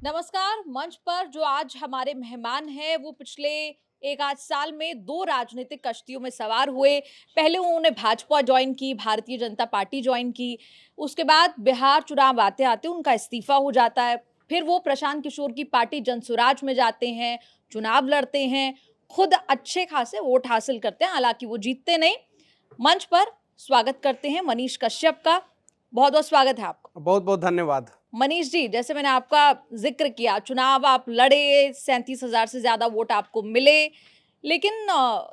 नमस्कार। मंच पर जो आज हमारे मेहमान हैं वो पिछले एक आध साल में 2 राजनीतिक कश्तियों में सवार हुए। पहले उन्होंने भाजपा जॉइन की, भारतीय जनता पार्टी जॉइन की। उसके बाद बिहार चुनाव आते-आते उनका इस्तीफ़ा हो जाता है। फिर वो प्रशांत किशोर की पार्टी जनसुराज में जाते हैं, चुनाव लड़ते हैं, खुद अच्छे खासे वोट हासिल करते हैं, हालाँकि वो जीतते नहीं। मंच पर स्वागत करते हैं मनीष कश्यप का। बहुत-बहुत स्वागत है आपका। बहुत-बहुत धन्यवाद। मनीष जी, जैसे मैंने आपका ज़िक्र किया, चुनाव आप लड़े, 37,000 से ज़्यादा वोट आपको मिले। लेकिन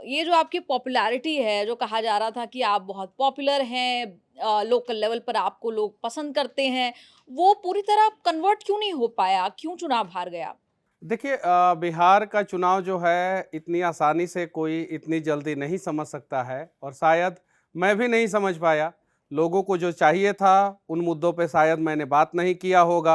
ये जो आपकी पॉपुलैरिटी है, जो कहा जा रहा था कि आप बहुत पॉपुलर हैं, लोकल लेवल पर आपको लोग पसंद करते हैं, वो पूरी तरह कन्वर्ट क्यों नहीं हो पाया? क्यों चुनाव हार गए आप? देखिए बिहार का चुनाव जो है इतनी आसानी से कोई इतनी जल्दी नहीं समझ सकता है और शायद मैं भी नहीं समझ पाया। लोगों को जो चाहिए था उन मुद्दों पे शायद मैंने बात नहीं किया होगा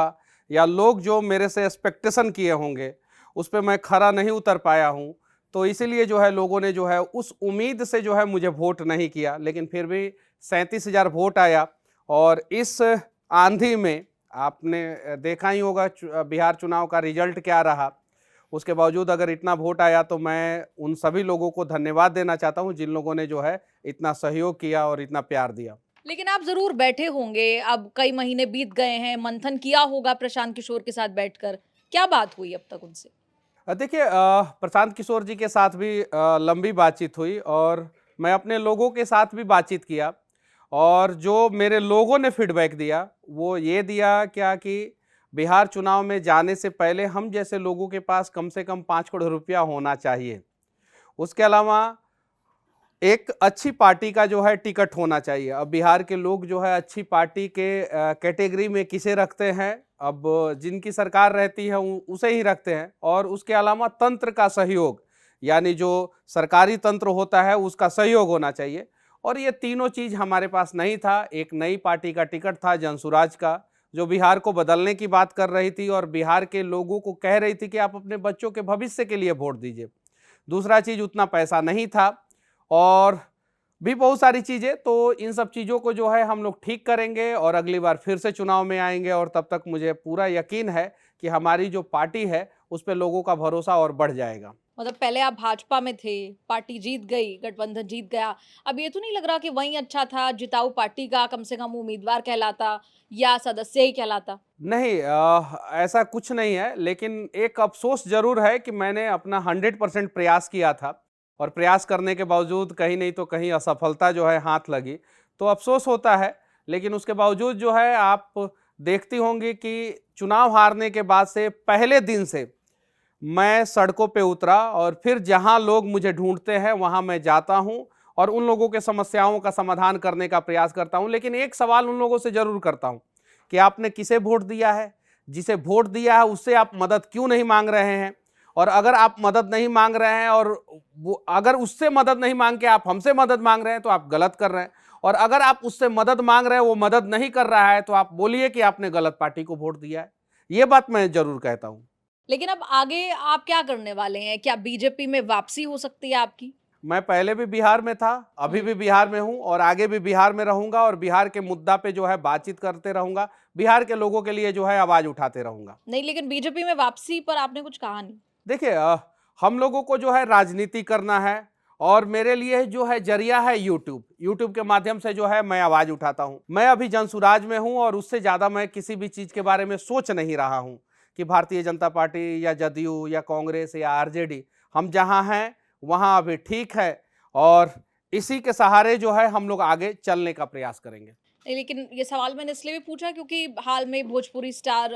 या लोग जो मेरे से एक्सपेक्टेशन किए होंगे उस पे मैं खरा नहीं उतर पाया हूँ। तो इसीलिए जो है लोगों ने जो है उस उम्मीद से जो है मुझे वोट नहीं किया, लेकिन फिर भी 37,000 वोट आया। और इस आंधी में आपने देखा ही होगा बिहार चुनाव का रिजल्ट क्या रहा। उसके बावजूद अगर इतना वोट आया तो मैं उन सभी लोगों को धन्यवाद देना चाहता हूँ जिन लोगों ने जो है इतना सहयोग किया और इतना प्यार दिया। लेकिन आप ज़रूर बैठे होंगे, अब कई महीने बीत गए हैं, मंथन किया होगा प्रशांत किशोर के साथ बैठकर। क्या बात हुई अब तक उनसे? देखिए प्रशांत किशोर जी के साथ भी लंबी बातचीत हुई और मैं अपने लोगों के साथ भी बातचीत किया। और जो मेरे लोगों ने फीडबैक दिया वो ये दिया क्या कि बिहार चुनाव में जाने से पहले हम जैसे लोगों के पास कम से कम 5 करोड़ रुपया होना चाहिए। उसके अलावा एक अच्छी पार्टी का जो है टिकट होना चाहिए। अब बिहार के लोग जो है अच्छी पार्टी के कैटेगरी में किसे रखते हैं, अब जिनकी सरकार रहती है उसे ही रखते हैं। और उसके अलावा तंत्र का सहयोग, यानी जो सरकारी तंत्र होता है उसका सहयोग होना चाहिए। और ये तीनों चीज़ हमारे पास नहीं था। एक नई पार्टी का टिकट था जनसुराज का, जो बिहार को बदलने की बात कर रही थी और बिहार के लोगों को कह रही थी कि आप अपने बच्चों के भविष्य के लिए वोट दीजिए। दूसरा चीज़, उतना पैसा नहीं था और भी बहुत सारी चीज़ें। तो इन सब चीज़ों को जो है हम लोग ठीक करेंगे और अगली बार फिर से चुनाव में आएंगे और तब तक मुझे पूरा यकीन है कि हमारी जो पार्टी है उस पे लोगों का भरोसा और बढ़ जाएगा। मतलब पहले आप भाजपा में थे, पार्टी जीत गई, गठबंधन जीत गया। अब ये तो नहीं लग रहा कि वही अच्छा था, जिताऊ पार्टी का कम से कम उम्मीदवार कहलाता या सदस्य ही कहलाता? नहीं ऐसा कुछ नहीं है, लेकिन एक अफ़सोस ज़रूर है कि मैंने अपना 100% प्रयास किया था और प्रयास करने के बावजूद कहीं नहीं तो कहीं असफलता जो है हाथ लगी, तो अफ़सोस होता है। लेकिन उसके बावजूद जो है आप देखती होंगी कि चुनाव हारने के बाद से पहले दिन से मैं सड़कों पे उतरा और फिर जहां लोग मुझे ढूंढते हैं वहां मैं जाता हूं और उन लोगों के समस्याओं का समाधान करने का प्रयास करता हूं। लेकिन एक सवाल उन लोगों से जरूर करता हूं कि आपने किसे वोट दिया है, जिसे वोट दिया है उससे आप मदद क्यों नहीं मांग रहे हैं। और अगर आप मदद नहीं मांग रहे हैं और वो अगर उससे मदद नहीं मांग के आप हमसे मदद मांग रहे हैं तो आप गलत कर रहे हैं। और अगर आप उससे मदद मांग रहे हैं वो मदद नहीं कर रहा है तो आप बोलिए कि आपने गलत पार्टी को वोट दिया है। ये बात मैं जरूर कहता हूं। लेकिन अब आगे आप क्या करने वाले हैं? क्या बीजेपी में वापसी हो सकती है आपकी? मैं पहले भी बिहार में था, अभी हुँ। भी बिहार में हूँ और आगे भी बिहार में रहूँगा और बिहार के मुद्दा पे जो है बातचीत करते रहूँगा। बिहार के लोगों के लिए जो है आवाज़ उठाते रहूँगा। नहीं, लेकिन बीजेपी में वापसी पर आपने कुछ कहा नहीं। देखिए हम लोगों को जो है राजनीति करना है और मेरे लिए जो है जरिया है यूट्यूब। यूट्यूब के माध्यम से जो है मैं आवाज़ उठाता हूँ। मैं अभी जनसुराज में हूँ और उससे ज़्यादा मैं किसी भी चीज़ के बारे में सोच नहीं रहा हूँ कि भारतीय जनता पार्टी या जदयू या कांग्रेस या आरजेडी, हम जहाँ हैं वहाँ अभी ठीक है और इसी के सहारे जो है हम लोग आगे चलने का प्रयास करेंगे। नहीं, लेकिन ये सवाल मैंने इसलिए भी पूछा क्योंकि हाल में भोजपुरी स्टार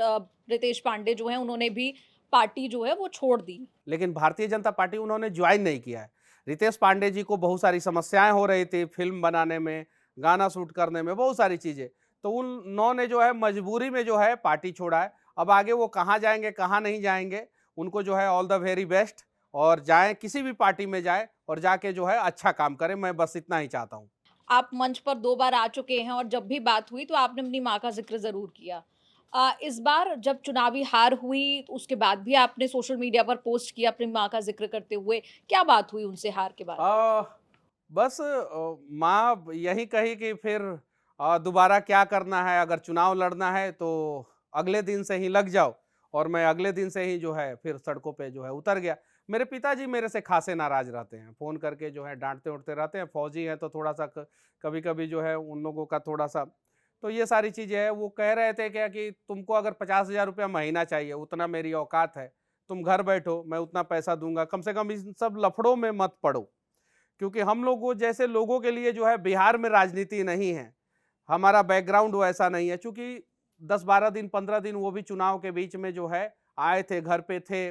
रितेश पांडे जो हैं उन्होंने भी पार्टी जो है वो छोड़ दी। लेकिन भारतीय जनता पार्टी उन्होंने ज्वाइन नहीं किया है। रितेश पांडे जी को बहुत सारी समस्याएं हो रही थी, फिल्म बनाने में, गाना शूट करने में, बहुत सारी चीज़ें। तो उन्होंने जो है मजबूरी में जो है पार्टी छोड़ा है। अब आगे वो कहाँ जाएंगे कहाँ नहीं जाएंगे, उनको जो है ऑल द वेरी बेस्ट। और जाएं किसी भी पार्टी में जाएं और जाके जो है अच्छा काम करें, मैं बस इतना ही चाहता हूँ। आप मंच पर 2 बार आ चुके हैं और जब भी बात हुई तो आपने अपनी माँ का ज़िक्र ज़रूर किया। इस बार जब चुनावी हार हुई तो उसके बाद भी आपने सोशल मीडिया पर पोस्ट किया अपनी माँ का ज़िक्र करते हुए। क्या बात हुई उनसे हार के बाद? अ, बस माँ यही कही कि फिर दोबारा क्या करना है, अगर चुनाव लड़ना है तो अगले दिन से ही लग जाओ और मैं अगले दिन से ही जो है फिर सड़कों पे जो है उतर गया। मेरे पिताजी मेरे से खासे नाराज रहते हैं, फ़ोन करके जो है डाँटते उठते रहते हैं। फौजी हैं तो थोड़ा-सा कभी-कभी जो है उन लोगों का थोड़ा-सा, तो ये सारी चीज़ें हैं। वो कह रहे थे क्या कि तुमको अगर 50,000 रुपया महीना चाहिए, उतना मेरी औकात है, तुम घर बैठो, मैं उतना पैसा दूँगा, कम से कम इन सब लफड़ों में मत पड़ो। क्योंकि हम लोगों जैसे लोगों के लिए जो है बिहार में राजनीति नहीं है, हमारा बैकग्राउंड वैसा नहीं है। चूँकि 10-12 दिन, 15 दिन वो भी चुनाव के बीच में जो है आए थे, घर पे थे,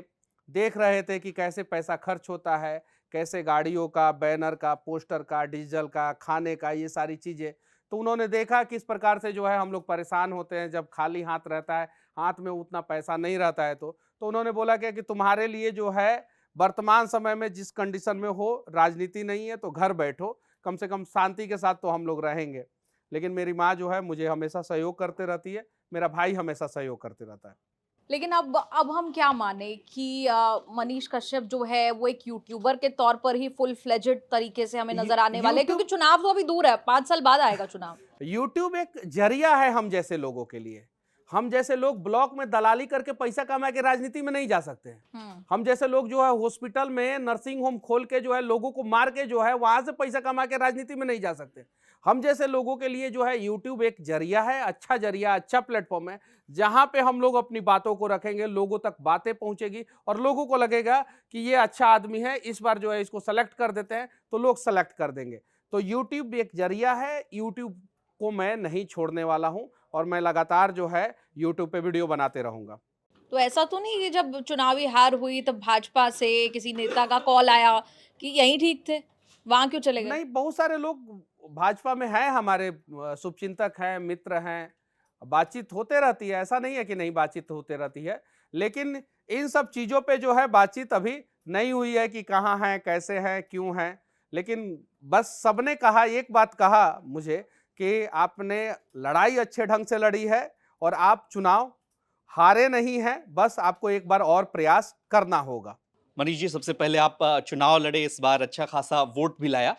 देख रहे थे कि कैसे पैसा खर्च होता है, कैसे गाड़ियों का, बैनर का, पोस्टर का, डीजल का, खाने का, ये सारी चीज़ें। तो उन्होंने देखा किस प्रकार से जो है हम लोग परेशान होते हैं जब खाली हाथ रहता है, हाथ में उतना पैसा नहीं रहता है तो उन्होंने बोला क्या कि तुम्हारे लिए जो है वर्तमान समय में जिस कंडीशन में हो, राजनीति नहीं है तो घर बैठो, कम से कम शांति के साथ तो हम लोग रहेंगे। लेकिन मेरी माँ जो है मुझे हमेशा सहयोग करते रहती है, मेरा भाई हमेशा सहयोग करते रहता है। लेकिन अब हम क्या माने कि मनीष कश्यप जो है वो एक यूट्यूबर के तौर पर ही फुल फ्लेजेड तरीके से हमें यू नजर आने वाले हैं, क्योंकि यूट्यूब चुनाव तो अभी दूर है, 5 साल बाद आएगा चुनाव। यूट्यूब एक जरिया है हम जैसे लोगों के लिए। हम जैसे लोग ब्लॉक में दलाली करके पैसा कमा के राजनीति में नहीं जा सकते हैं। हम्म। हम जैसे लोग जो है हॉस्पिटल में नर्सिंग होम खोल के जो है लोगों को मार के जो है वहां से पैसा कमा के राजनीति में नहीं जा सकते। हम जैसे लोगों के लिए जो है यूट्यूब एक जरिया है, अच्छा जरिया, अच्छा प्लेटफॉर्म है, जहां पे हम लोग अपनी बातों को रखेंगे, लोगों तक बातें पहुंचेगी और लोगों को लगेगा कि ये अच्छा आदमी है, इस बार जो है इसको सेलेक्ट कर देते हैं तो लोग सेलेक्ट कर देंगे। तो यूट्यूब एक जरिया है, यूट्यूब को मैं नहीं छोड़ने वाला हूं और मैं लगातार जो है यूट्यूब पे वीडियो बनाते रहूंगा। तो ऐसा तो नहीं कि जब चुनावी हार हुई तब भाजपा से किसी नेता का कॉल आया कि यहीं ठीक थे, वहां क्यों चले गए? नहीं, बहुत सारे लोग भाजपा में हैं, हमारे शुभचिंतक हैं, मित्र हैं, बातचीत होते रहती है, ऐसा नहीं है कि नहीं बातचीत होते रहती है। लेकिन इन सब चीज़ों पे जो है बातचीत अभी नहीं हुई है कि कहाँ हैं, कैसे हैं, क्यों हैं। लेकिन बस सबने कहा, एक बात कहा मुझे कि आपने लड़ाई अच्छे ढंग से लड़ी है और आप चुनाव हारे नहीं हैं, बस आपको एक बार और प्रयास करना होगा। मनीष जी, सबसे पहले आप चुनाव लड़े, इस बार अच्छा खासा वोट भी लाया।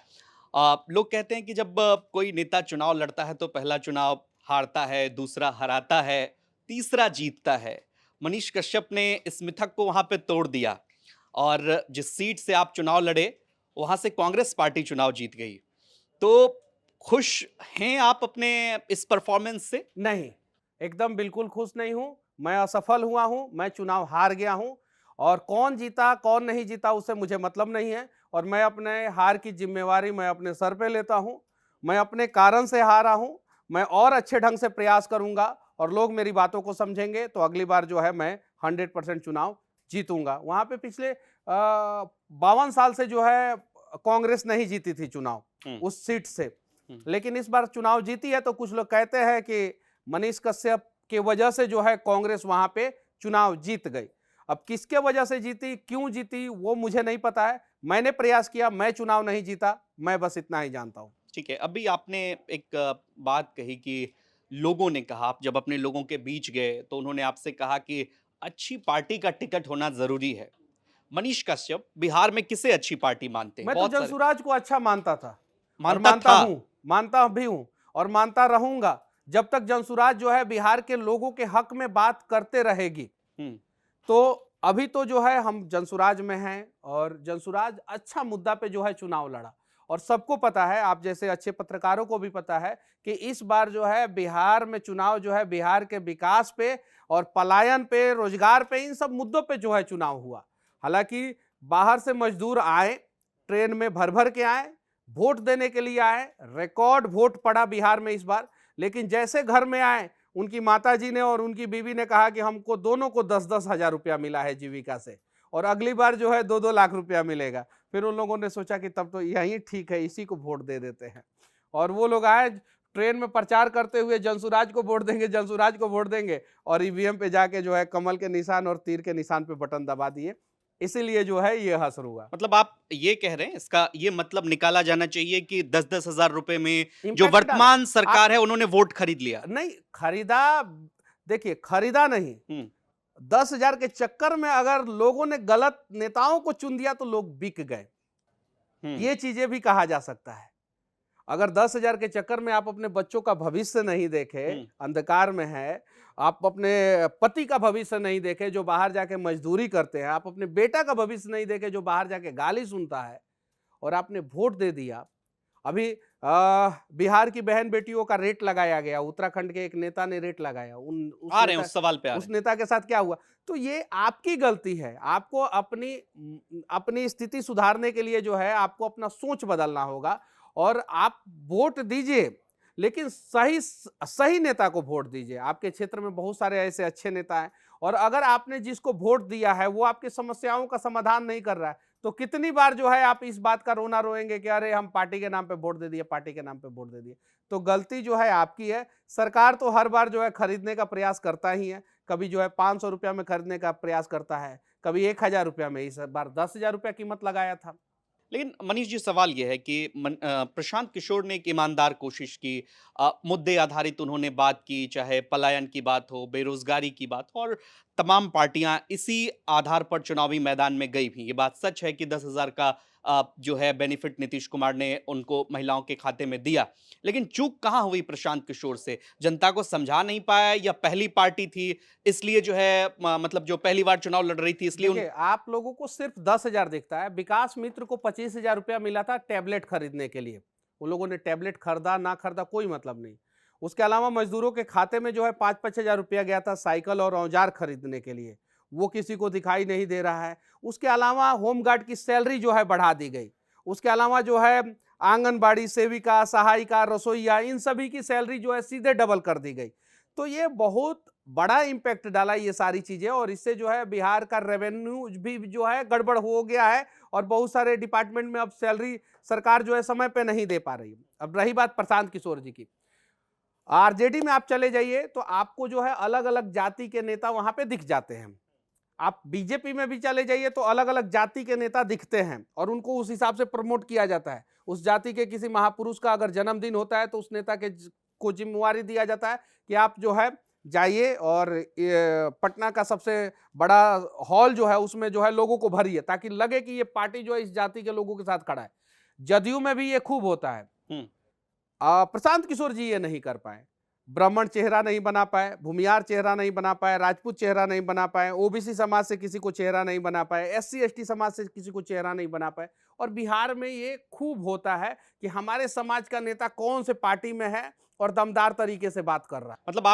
लोग कहते हैं कि जब कोई नेता चुनाव लड़ता है तो पहला चुनाव हारता है, दूसरा हराता है, तीसरा जीतता है। मनीष कश्यप ने इस मिथक को वहां पे तोड़ दिया और जिस सीट से आप चुनाव लड़े वहां से कांग्रेस पार्टी चुनाव जीत गई। तो खुश हैं आप अपने इस परफॉर्मेंस से? नहीं, एकदम बिल्कुल खुश नहीं हूँ। मैं असफल हुआ हूँ, मैं चुनाव हार गया हूँ और कौन जीता, कौन नहीं जीता उससे मुझे मतलब नहीं है और मैं अपने हार की ज़िम्मेवारी मैं अपने सर पे लेता हूँ। मैं अपने कारण से हारा हूँ, मैं और अच्छे ढंग से प्रयास करूँगा और लोग मेरी बातों को समझेंगे तो अगली बार जो है मैं 100% चुनाव जीतूँगा। वहाँ पे पिछले 52 साल से जो है कांग्रेस नहीं जीती थी चुनाव उस सीट से। लेकिन इस बार चुनाव जीती है तो कुछ लोग कहते हैं कि मनीष कश्यप की वजह से जो है कांग्रेस वहां पे चुनाव जीत गई। अब किसके वजह से जीती, क्यों जीती, वो मुझे नहीं पता है। मैंने प्रयास किया, मैं चुनाव नहीं जीता, मैं बस इतना ही जानता हूं। ठीक है, अभी आपने एक बात कही कि लोगों ने कहा, आप जब अपने लोगों के बीच गए तो उन्होंने आपसे कहा कि अच्छी पार्टी का टिकट होना जरूरी है। मनीष कश्यप बिहार में किसे अच्छी पार्टी मानते हैं? मैं तो बहुत सारे जनसुराज को अच्छा मानता था और मानता था। मानता भी हूं और मानता रहूंगा जब तक जनसुराज जो है बिहार के लोगों के हक में बात करते रहेगी। हम्म, तो अभी तो जो है हम जनसुराज में हैं और जनसुराज अच्छा मुद्दा पे जो है चुनाव लड़ा और सबको पता है, आप जैसे अच्छे पत्रकारों को भी पता है कि इस बार जो है बिहार में चुनाव जो है बिहार के विकास पे और पलायन पे, रोजगार पे, इन सब मुद्दों पे जो है चुनाव हुआ। हालांकि बाहर से मजदूर आए, ट्रेन में भर भर के आए, वोट देने के लिए आए, रिकॉर्ड वोट पड़ा बिहार में इस बार। लेकिन जैसे घर में आए, उनकी माताजी ने और उनकी बीवी ने कहा कि हमको दोनों को 10-10 हजार रुपया मिला है जीविका से और अगली बार जो है 2-2 लाख रुपया मिलेगा। फिर उन लोगों ने सोचा कि तब तो यही ठीक है, इसी को वोट दे देते हैं और वो लोग आए ट्रेन में प्रचार करते हुए जनसुराज को वोट देंगे, जनसुराज को वोट देंगे और ईवीएम पे जाके जो है कमल के निशान और तीर के निशान पे बटन दबा दिए। इसीलिए जो है ये हसर हुआ। मतलब आप ये कह रहे हैं, इसका ये मतलब निकाला जाना चाहिए कि 10-10 हजार रुपए में जो इम्पैक्ट वर्तमान डाला। सरकार है उन्होंने वोट खरीद लिया। नहीं खरीदा, देखिए खरीदा नहीं, 10,000 के चक्कर में अगर लोगों ने गलत नेताओं को चुन दिया तो लोग बिक गए, हम्म, ये चीजें भी कहा जा सकता है। अगर 10,000 के चक्कर में आप अपने बच्चों का भविष्य नहीं देखे, अंधकार में है, आप अपने पति का भविष्य नहीं देखे जो बाहर जाके मजदूरी करते हैं, आप अपने बेटा का भविष्य नहीं देखे जो बाहर जाके गाली सुनता है, और आपने वोट दे दिया। अभी बिहार की बहन बेटियों का रेट लगाया गया, उत्तराखंड के एक नेता ने रेट लगाया, उन आ रहे हैं, उस सवाल पे आ उस रहे हैं। नेता के साथ क्या हुआ? तो ये आपकी गलती है। आपको अपनी स्थिति सुधारने के लिए जो है आपको अपना सोच बदलना होगा, और आप वोट दीजिए, लेकिन सही सही नेता को वोट दीजिए। आपके क्षेत्र में बहुत सारे ऐसे अच्छे नेता हैं, और अगर आपने जिसको वोट दिया है वो आपकी समस्याओं का समाधान नहीं कर रहा है, तो कितनी बार जो है आप इस बात का रोना रोएंगे कि अरे हम पार्टी के नाम पे वोट दे दिए, पार्टी के नाम पे वोट दे दिए। तो गलती जो है आपकी है। सरकार तो हर बार जो है खरीदने का प्रयास करता ही है। कभी जो है 500 रुपया में खरीदने का प्रयास करता है, कभी 1000 रुपया में, इस बार 10,000 रुपया कीमत लगाया था। लेकिन मनीष जी, सवाल ये है कि प्रशांत किशोर ने एक ईमानदार कोशिश की, मुद्दे आधारित उन्होंने बात की, चाहे पलायन की बात हो, बेरोजगारी की बात हो, और तमाम पार्टियां इसी आधार पर चुनावी मैदान में गई भी। ये बात सच है कि 10,000 का जो है बेनिफिट नीतीश कुमार ने उनको महिलाओं के खाते में दिया, लेकिन चूक कहाँ हुई प्रशांत किशोर से? जनता को समझा नहीं पाया, या पहली पार्टी थी इसलिए जो है मतलब जो पहली बार चुनाव लड़ रही थी इसलिए देखिए, आप लोगों को सिर्फ 10,000 दिखता है। विकास मित्र को 25,000 रुपया मिला था टैबलेट खरीदने के लिए। उन लोगों ने टैबलेट खरीदा ना खरीदा कोई मतलब नहीं। उसके अलावा मजदूरों के खाते में जो है 5-5 हजार रुपया गया था साइकिल और औजार खरीदने के लिए, वो किसी को दिखाई नहीं दे रहा है। उसके अलावा होमगार्ड की सैलरी जो है बढ़ा दी गई। उसके अलावा जो है आंगनबाड़ी सेविका, सहायिका, रसोईया, इन सभी की सैलरी जो है सीधे डबल कर दी गई। तो ये बहुत बड़ा इम्पैक्ट डाला ये सारी चीजें, और इससे जो है बिहार का रेवेन्यू भी जो है गड़बड़ हो गया है, और बहुत सारे डिपार्टमेंट में अब सैलरी सरकार जो है समय पे नहीं दे पा रही है। अब रही बात प्रशांत किशोर जी की, आरजेडी में आप चले जाइए तो आपको जो है अलग अलग जाति के नेता वहां पे दिख जाते हैं। आप बीजेपी में भी चले जाइए तो अलग अलग जाति के नेता दिखते हैं, और उनको उस हिसाब से प्रमोट किया जाता है। उस जाति के किसी महापुरुष का अगर जन्मदिन होता है तो उस नेता के को जिम्मेवारी दिया जाता है कि आप जो है जाइए और पटना का सबसे बड़ा हॉल जो है उसमें जो है लोगों को भरिए, ताकि लगे कि ये पार्टी जो है इस जाति के लोगों के साथ खड़ा है। जदयू में भी ये खूब होता है। प्रशांत किशोर जी ये नहीं कर पाए। ब्राह्मण चेहरा नहीं बना पाए, भूमियार चेहरा नहीं बना पाए, राजपूत चेहरा नहीं बना पाए, ओबीसी समाज से किसी को चेहरा नहीं बना पाए, एससी एसटी समाज से किसी को चेहरा नहीं बना पाए। और बिहार में ये खूब होता है कि हमारे समाज का नेता कौन से पार्टी में है और दमदार तरीके से बात कर रहा है। मतलब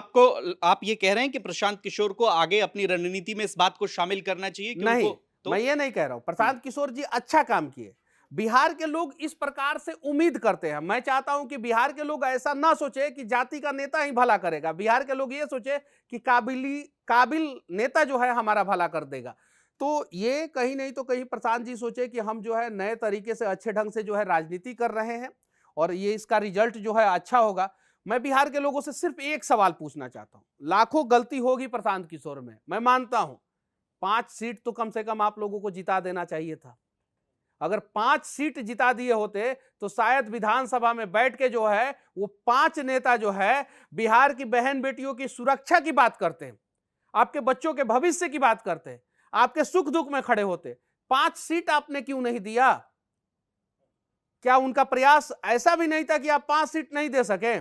आप ये कह रहे हैं कि प्रशांत किशोर को आगे अपनी रणनीति में इस बात को शामिल करना चाहिए कि नहीं, उनको तो मैं ये नहीं कह रहा हूं। प्रशांत किशोर जी अच्छा काम किए। बिहार के लोग इस प्रकार से उम्मीद करते हैं। मैं चाहता हूं कि बिहार के लोग ऐसा ना सोचे कि जाति का नेता ही भला करेगा। बिहार के लोग ये सोचे कि काबिल नेता जो है हमारा भला कर देगा। तो ये कहीं नहीं तो कहीं प्रशांत जी सोचे कि हम जो है नए तरीके से अच्छे ढंग से जो है राजनीति कर रहे हैं, और ये इसका रिजल्ट जो है अच्छा होगा। मैं बिहार के लोगों से सिर्फ एक सवाल पूछना चाहता हूं। लाखों गलती होगी प्रशांत किशोर में, मैं मानता हूं। 5 सीट तो कम से कम आप लोगों को जिता देना चाहिए था। अगर 5 सीट जिता दिए होते तो शायद विधानसभा में बैठ के जो है वो 5 नेता जो है बिहार की बहन बेटियों की सुरक्षा की बात करते, आपके बच्चों के भविष्य की बात करते, आपके सुख दुख में खड़े होते। 5 सीट आपने क्यों नहीं दिया? क्या उनका प्रयास ऐसा भी नहीं था कि आप 5 सीट नहीं दे सके?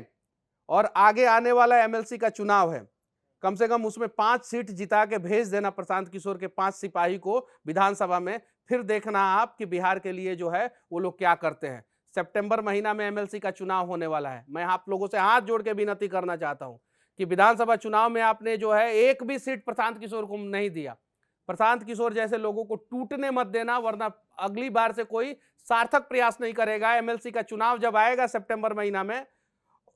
और आगे आने वाला एमएलसी का चुनाव है, कम से कम उसमें 5 सीट जिता के भेज देना प्रशांत किशोर के 5 सिपाही को विधानसभा में। फिर देखना आप कि बिहार के लिए जो है वो लोग क्या करते हैं। सितंबर महीना में एमएलसी का चुनाव होने वाला है। मैं आप लोगों से हाथ जोड़ के विनती करना चाहता हूं कि विधानसभा चुनाव में आपने जो है एक भी सीट प्रशांत किशोर को नहीं दिया। प्रशांत किशोर जैसे लोगों को टूटने मत देना, वरना अगली बार से कोई सार्थक प्रयास नहीं करेगा। एमएलसी का चुनाव जब आएगा सितंबर महीना में,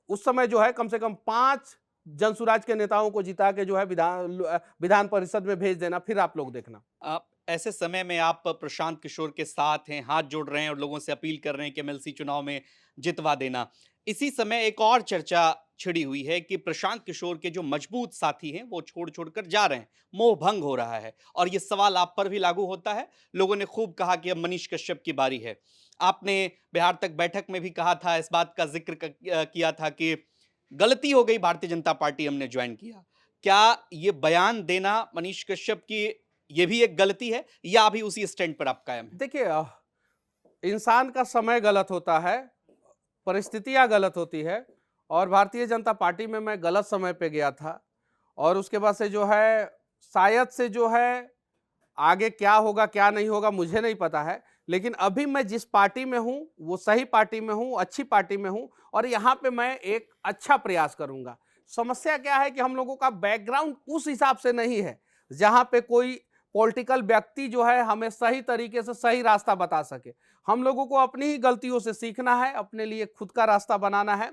उस समय जो है कम से कम 5 जनसुराज के नेताओं को जिता के जो है विधान परिषद में भेज देना। फिर आप लोग देखना। ऐसे समय में आप प्रशांत किशोर के साथ हैं, हाथ जोड़ रहे हैं और लोगों से अपील कर रहे हैं कि एमएलसी चुनाव में जितवा देना। इसी समय एक और चर्चा छिड़ी हुई है कि प्रशांत किशोर के जो मजबूत साथी हैं वो छोड़ छोड़कर जा रहे हैं, मोह भंग हो रहा है, और ये सवाल आप पर भी लागू होता है। लोगों ने खूब कहा कि अब मनीष कश्यप की बारी है। आपने बिहार तक बैठक में भी कहा था, इस बात का जिक्र किया था कि गलती हो गई, भारतीय जनता पार्टी हमने ज्वाइन किया। क्या ये बयान देना मनीष कश्यप की ये भी एक गलती है, या अभी उसी स्टैंड पर आप कायम हैं? देखिए, इंसान का समय गलत होता है, परिस्थितियां गलत होती है और भारतीय जनता पार्टी में मैं गलत समय पे गया था और उसके बाद से जो है शायद से जो है आगे क्या होगा क्या नहीं होगा मुझे नहीं पता है, लेकिन अभी मैं जिस पार्टी में हूं वो सही पार्टी में हूं, अच्छी पार्टी में हूं और यहां पे मैं एक अच्छा प्रयास करूंगा। समस्या क्या है कि हम लोगों का बैकग्राउंड उस हिसाब से नहीं है जहां पे कोई पॉलिटिकल व्यक्ति जो है हमें सही तरीके से सही रास्ता बता सके। हम लोगों को अपनी ही गलतियों से सीखना है, अपने लिए खुद का रास्ता बनाना है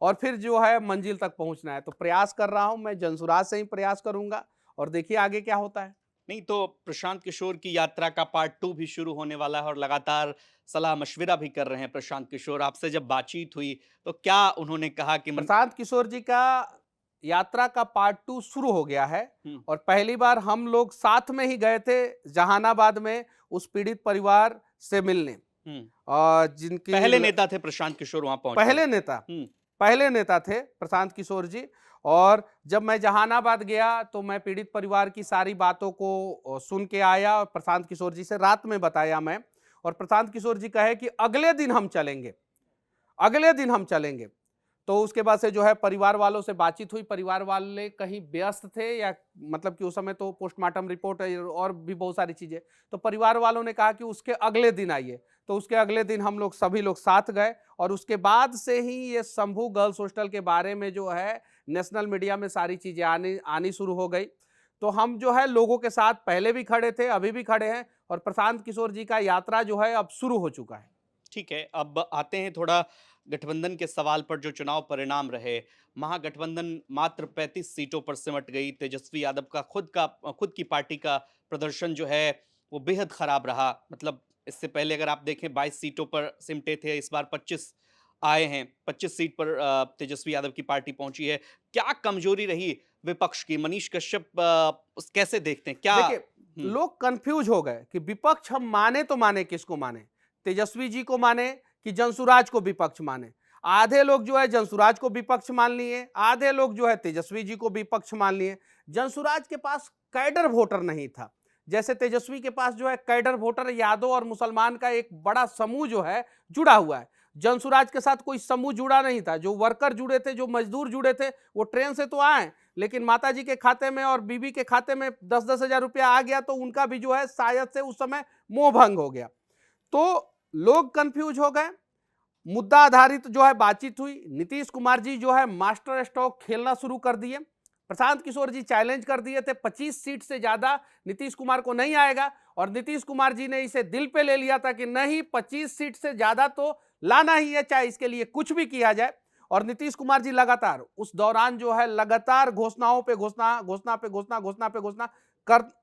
और फिर जो है मंजिल तक पहुंचना है। तो प्रयास कर रहा हूं, मैं जनसुराज से ही प्रयास करूंगा और देखिए आगे क्या होता है। नहीं तो प्रशांत किशोर की यात्रा का पार्ट 2 भी शुरू होने वाला है और लगातार सलाह मशविरा भी कर रहे हैं प्रशांत किशोर। आपसे जब बातचीत हुई तो क्या उन्होंने कहा कि प्रशांत किशोर जी का यात्रा का पार्ट 2 शुरू हो गया है हुँ, और पहली बार हम लोग साथ में ही गए थे जहानाबाद में उस पीड़ित परिवार से मिलने। हुँ। जिनकी पहले नेता थे प्रशांत किशोर वहाँ पहुँचे हुए। पहले नेता हुँ, पहले नेता थे प्रशांत किशोर जी। और जब मैं जहानाबाद गया तो मैं पीड़ित परिवार की सारी बातों को सुन के आया और प्रशांत किशोर जी से रात में बताया मैं। और प्रशांत किशोर जी कहे कि अगले दिन हम चलेंगे, अगले दिन हम चलेंगे। तो उसके बाद से जो है परिवार वालों से बातचीत हुई, परिवार वाले कहीं व्यस्त थे या मतलब कि उस समय तो पोस्टमार्टम रिपोर्ट और भी बहुत सारी चीजें, तो परिवार वालों ने कहा कि उसके अगले दिन आइए। तो उसके अगले दिन हम लोग सभी लोग साथ गए और उसके बाद से ही ये शंभू गर्ल्स हॉस्टल के बारे में जो है नेशनल मीडिया में सारी चीजें आनी आनी शुरू हो गई। तो हम जो है लोगों के साथ पहले भी खड़े थे, अभी भी खड़े हैं और प्रशांत किशोर जी का यात्रा जो है अब शुरू हो चुका है। ठीक है। अब आते हैं थोड़ा गठबंधन के सवाल पर जो चुनाव परिणाम रहे। महागठबंधन मात्र 35 सीटों पर सिमट गई। तेजस्वी यादव का खुद की पार्टी का प्रदर्शन जो है वो बेहद खराब रहा। मतलब इससे पहले अगर आप देखें 22 सीटों पर सिमटे थे, इस बार 25 आए हैं। 25 सीट पर तेजस्वी यादव की पार्टी पहुंची है। क्या कमजोरी रही विपक्ष की? मनीष कश्यप कैसे देखते हैं? क्या देखिए, हुँ, लोग कंफ्यूज हो गए कि विपक्ष हम माने तो माने किसको माने, तेजस्वी जी को माने कि जनसुराज को विपक्ष माने। आधे लोग जो है जनसुराज को विपक्ष मान लिए, आधे लोग जो है तेजस्वी जी को विपक्ष मान लिए। जनसुराज के पास कैडर वोटर नहीं था, जैसे तेजस्वी के पास जो है कैडर वोटर यादव और मुसलमान का एक बड़ा समूह जो है जुड़ा हुआ है। जनसुराज के साथ कोई समूह जुड़ा नहीं था। जो वर्कर जुड़े थे, जो मजदूर जुड़े थे, वो ट्रेन से तो आए, लेकिन माताजी के खाते में और बीबी के खाते में 10-10 हजार रुपया आ गया तो उनका भी जो है शायद से उस समय मोह भंग हो गया। तो लोग कंफ्यूज हो गए। मुद्दा आधारित जो है बातचीत हुई। नीतीश कुमार जी जो है मास्टर स्ट्रोक खेलना शुरू कर दिए। प्रशांत किशोर जी चैलेंज कर दिए थे 25 सीट से ज्यादा नीतीश कुमार को नहीं आएगा और नीतीश कुमार जी ने इसे दिल पे ले लिया था कि नहीं, 25 सीट से ज्यादा तो लाना ही है, चाहे इसके लिए कुछ भी किया जाए। और नीतीश कुमार जी लगातार उस दौरान जो है लगातार घोषणाओं पे घोषणा, घोषणा पे घोषणा, घोषणा पे घोषणा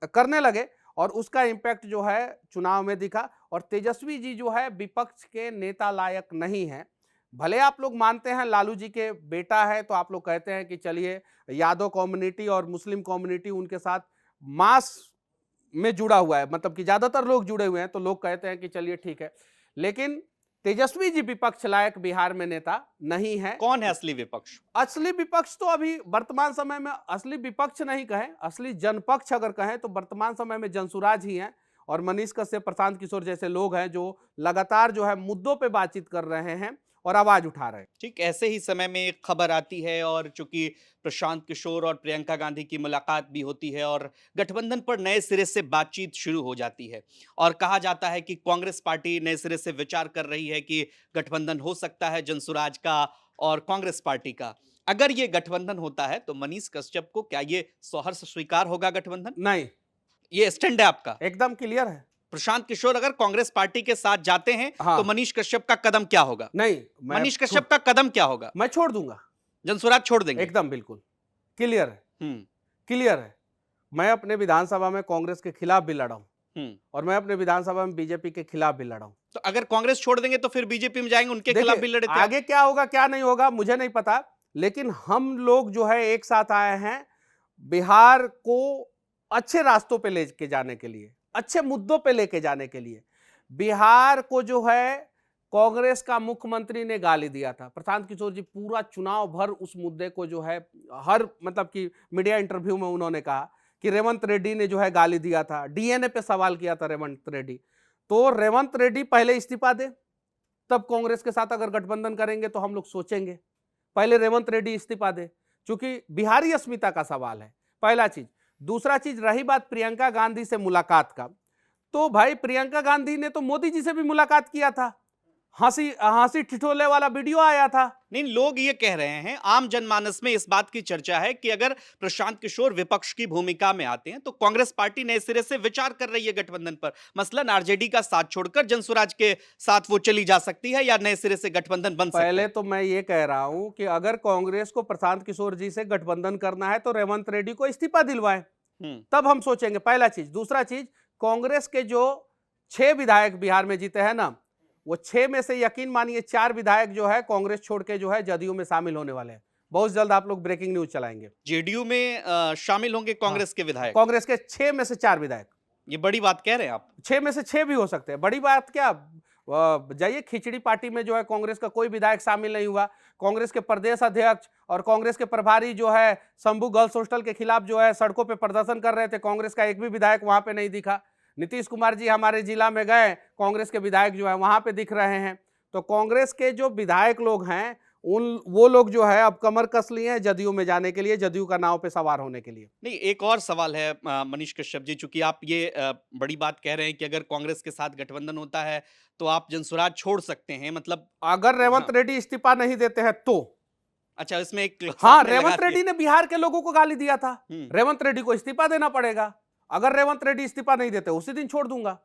करने लगे और उसका इंपैक्ट जो है चुनाव में दिखा। और तेजस्वी जी जो है विपक्ष के नेता लायक नहीं है। भले आप लोग मानते हैं लालू जी के बेटा है, तो आप लोग कहते हैं कि चलिए यादव कम्युनिटी और मुस्लिम कम्युनिटी उनके साथ मास में जुड़ा हुआ है, मतलब कि ज्यादातर लोग जुड़े हुए हैं, तो लोग कहते हैं कि चलिए ठीक है। लेकिन तेजस्वी जी विपक्ष लायक बिहार में नेता नहीं है। कौन है असली विपक्ष? असली विपक्ष तो अभी वर्तमान समय में असली विपक्ष नहीं कहें, असली जनपक्ष अगर कहें तो वर्तमान समय में जनसुराज ही हैं और मनीष कश्यप, प्रशांत किशोर जैसे लोग हैं जो लगातार जो है मुद्दों पे बातचीत कर रहे हैं और आवाज उठा रहे हैं। ठीक ऐसे ही समय में एक खबर आती है और चूंकि प्रशांत किशोर और प्रियंका गांधी की मुलाकात भी होती है और गठबंधन पर नए सिरे से बातचीत शुरू हो जाती है और कहा जाता है कि कांग्रेस पार्टी नए सिरे से विचार कर रही है कि गठबंधन हो सकता है जनसुराज का और कांग्रेस पार्टी का। अगर ये गठबंधन होता है तो मनीष कश्यप को क्या ये सहर्ष स्वीकार होगा गठबंधन? नहीं, ये स्टैंड है आपका? एकदम क्लियर है। प्रशांत किशोर अगर कांग्रेस पार्टी के साथ जाते हैं हाँ। तो मनीष कश्यप का कदम क्या होगा? नहीं, मनीष कश्यप का कदम क्या होगा? मैं छोड़ दूंगा, जनसुराज छोड़ देंगे? एकदम बिल्कुल क्लियर है, हम्म क्लियर है। मैं अपने विधानसभा में कांग्रेस के खिलाफ भी लड़ा हूं हम्म और मैं अपने विधानसभा में बीजेपी के खिलाफ भी लड़ा हूं। तो अगर कांग्रेस छोड़ देंगे तो फिर बीजेपी में जाएंगे, उनके खिलाफ भी देखिए, लड़े थे आप। आगे क्या होगा क्या नहीं होगा मुझे नहीं पता, लेकिन हम लोग जो है एक साथ आए हैं बिहार को अच्छे रास्तों पे लेके जाने के लिए, अच्छे मुद्दों पे लेके जाने के लिए। बिहार को जो है कांग्रेस का मुख्यमंत्री ने गाली दिया था। प्रशांत किशोर जी पूरा चुनाव भर उस मुद्दे को जो है हर मतलब कि मीडिया इंटरव्यू में उन्होंने कहा कि रेवंत रेड्डी ने जो है गाली दिया था, डीएनए पे सवाल किया था रेवंत रेड्डी। तो रेवंत रेड्डी पहले इस्तीफा दे, तब कांग्रेस के साथ अगर गठबंधन करेंगे तो हम लोग सोचेंगे। पहले रेवंत रेड्डी इस्तीफा दे, क्योंकि बिहारी अस्मिता का सवाल है, पहला चीज। दूसरा चीज, रही बात प्रियंका गांधी से मुलाकात का, तो भाई प्रियंका गांधी ने तो मोदी जी से भी मुलाकात किया था, हंसी हंसी ठिठोले वाला वीडियो आया था। नहीं, लोग ये कह रहे हैं, आम जनमानस में इस बात की चर्चा है कि अगर प्रशांत किशोर विपक्ष की भूमिका में आते हैं तो कांग्रेस पार्टी नए सिरे से विचार कर रही है गठबंधन पर। मसलन आरजेडी का साथ छोड़कर जनसुराज के साथ वो चली जा सकती है या नए सिरे से गठबंधन बन सकता है। पहले तो मैं ये कह रहा हूं कि अगर कांग्रेस को प्रशांत किशोर जी से गठबंधन करना है तो रेवंत रेड्डी को इस्तीफा दिलवाएं, तब हम सोचेंगे, पहला चीज। दूसरा चीज, कांग्रेस के जो 6 विधायक बिहार में जीते हैं ना, वो 6 में से यकीन मानिए 4 विधायक जो है कांग्रेस छोड़ के जो है जदयू में शामिल होने वाले हैं। बहुत जल्द आप लोग ब्रेकिंग न्यूज चलाएंगे। जेडीयू में शामिल होंगे कांग्रेस के विधायक? कांग्रेस के 6 में से 4 विधायक। ये बड़ी बात कह रहे हैं आप? 6 में से 6 भी हो सकते हैं, बड़ी बात क्या। जाइए, खिचड़ी पार्टी में जो है कांग्रेस का कोई विधायक शामिल नहीं हुआ। कांग्रेस के प्रदेश अध्यक्ष और कांग्रेस के प्रभारी जो है शंभू गर्ल्स हॉस्टल के खिलाफ जो है सड़कों पे प्रदर्शन कर रहे थे, कांग्रेस का एक भी विधायक वहां पे नहीं दिखा। नीतीश कुमार जी हमारे जिला में गए, कांग्रेस के विधायक जो है वहां पे दिख रहे हैं। तो कांग्रेस के जो विधायक लोग हैं वो लोग जो है अब कमर कस लिए हैं जदयू में जाने के लिए, जदयू का नाव पे सवार होने के लिए। नहीं, एक और सवाल है मनीष कश्यप जी, चूंकि आप ये बड़ी बात कह रहे हैं कि अगर कांग्रेस के साथ गठबंधन होता है तो आप जनसुराज छोड़ सकते हैं, मतलब अगर रेवंत रेड्डी इस्तीफा नहीं देते हैं तो। अच्छा, इसमें एक हाँ, रेवंत रेड्डी ने बिहार के लोगों को गाली दिया था, हम्म। रेवंत रेड्डी को इस्तीफा देना पड़ेगा। अगर रेवंत रेड्डी इस्तीफा नहीं देते उसी दिन छोड़ दूंगा।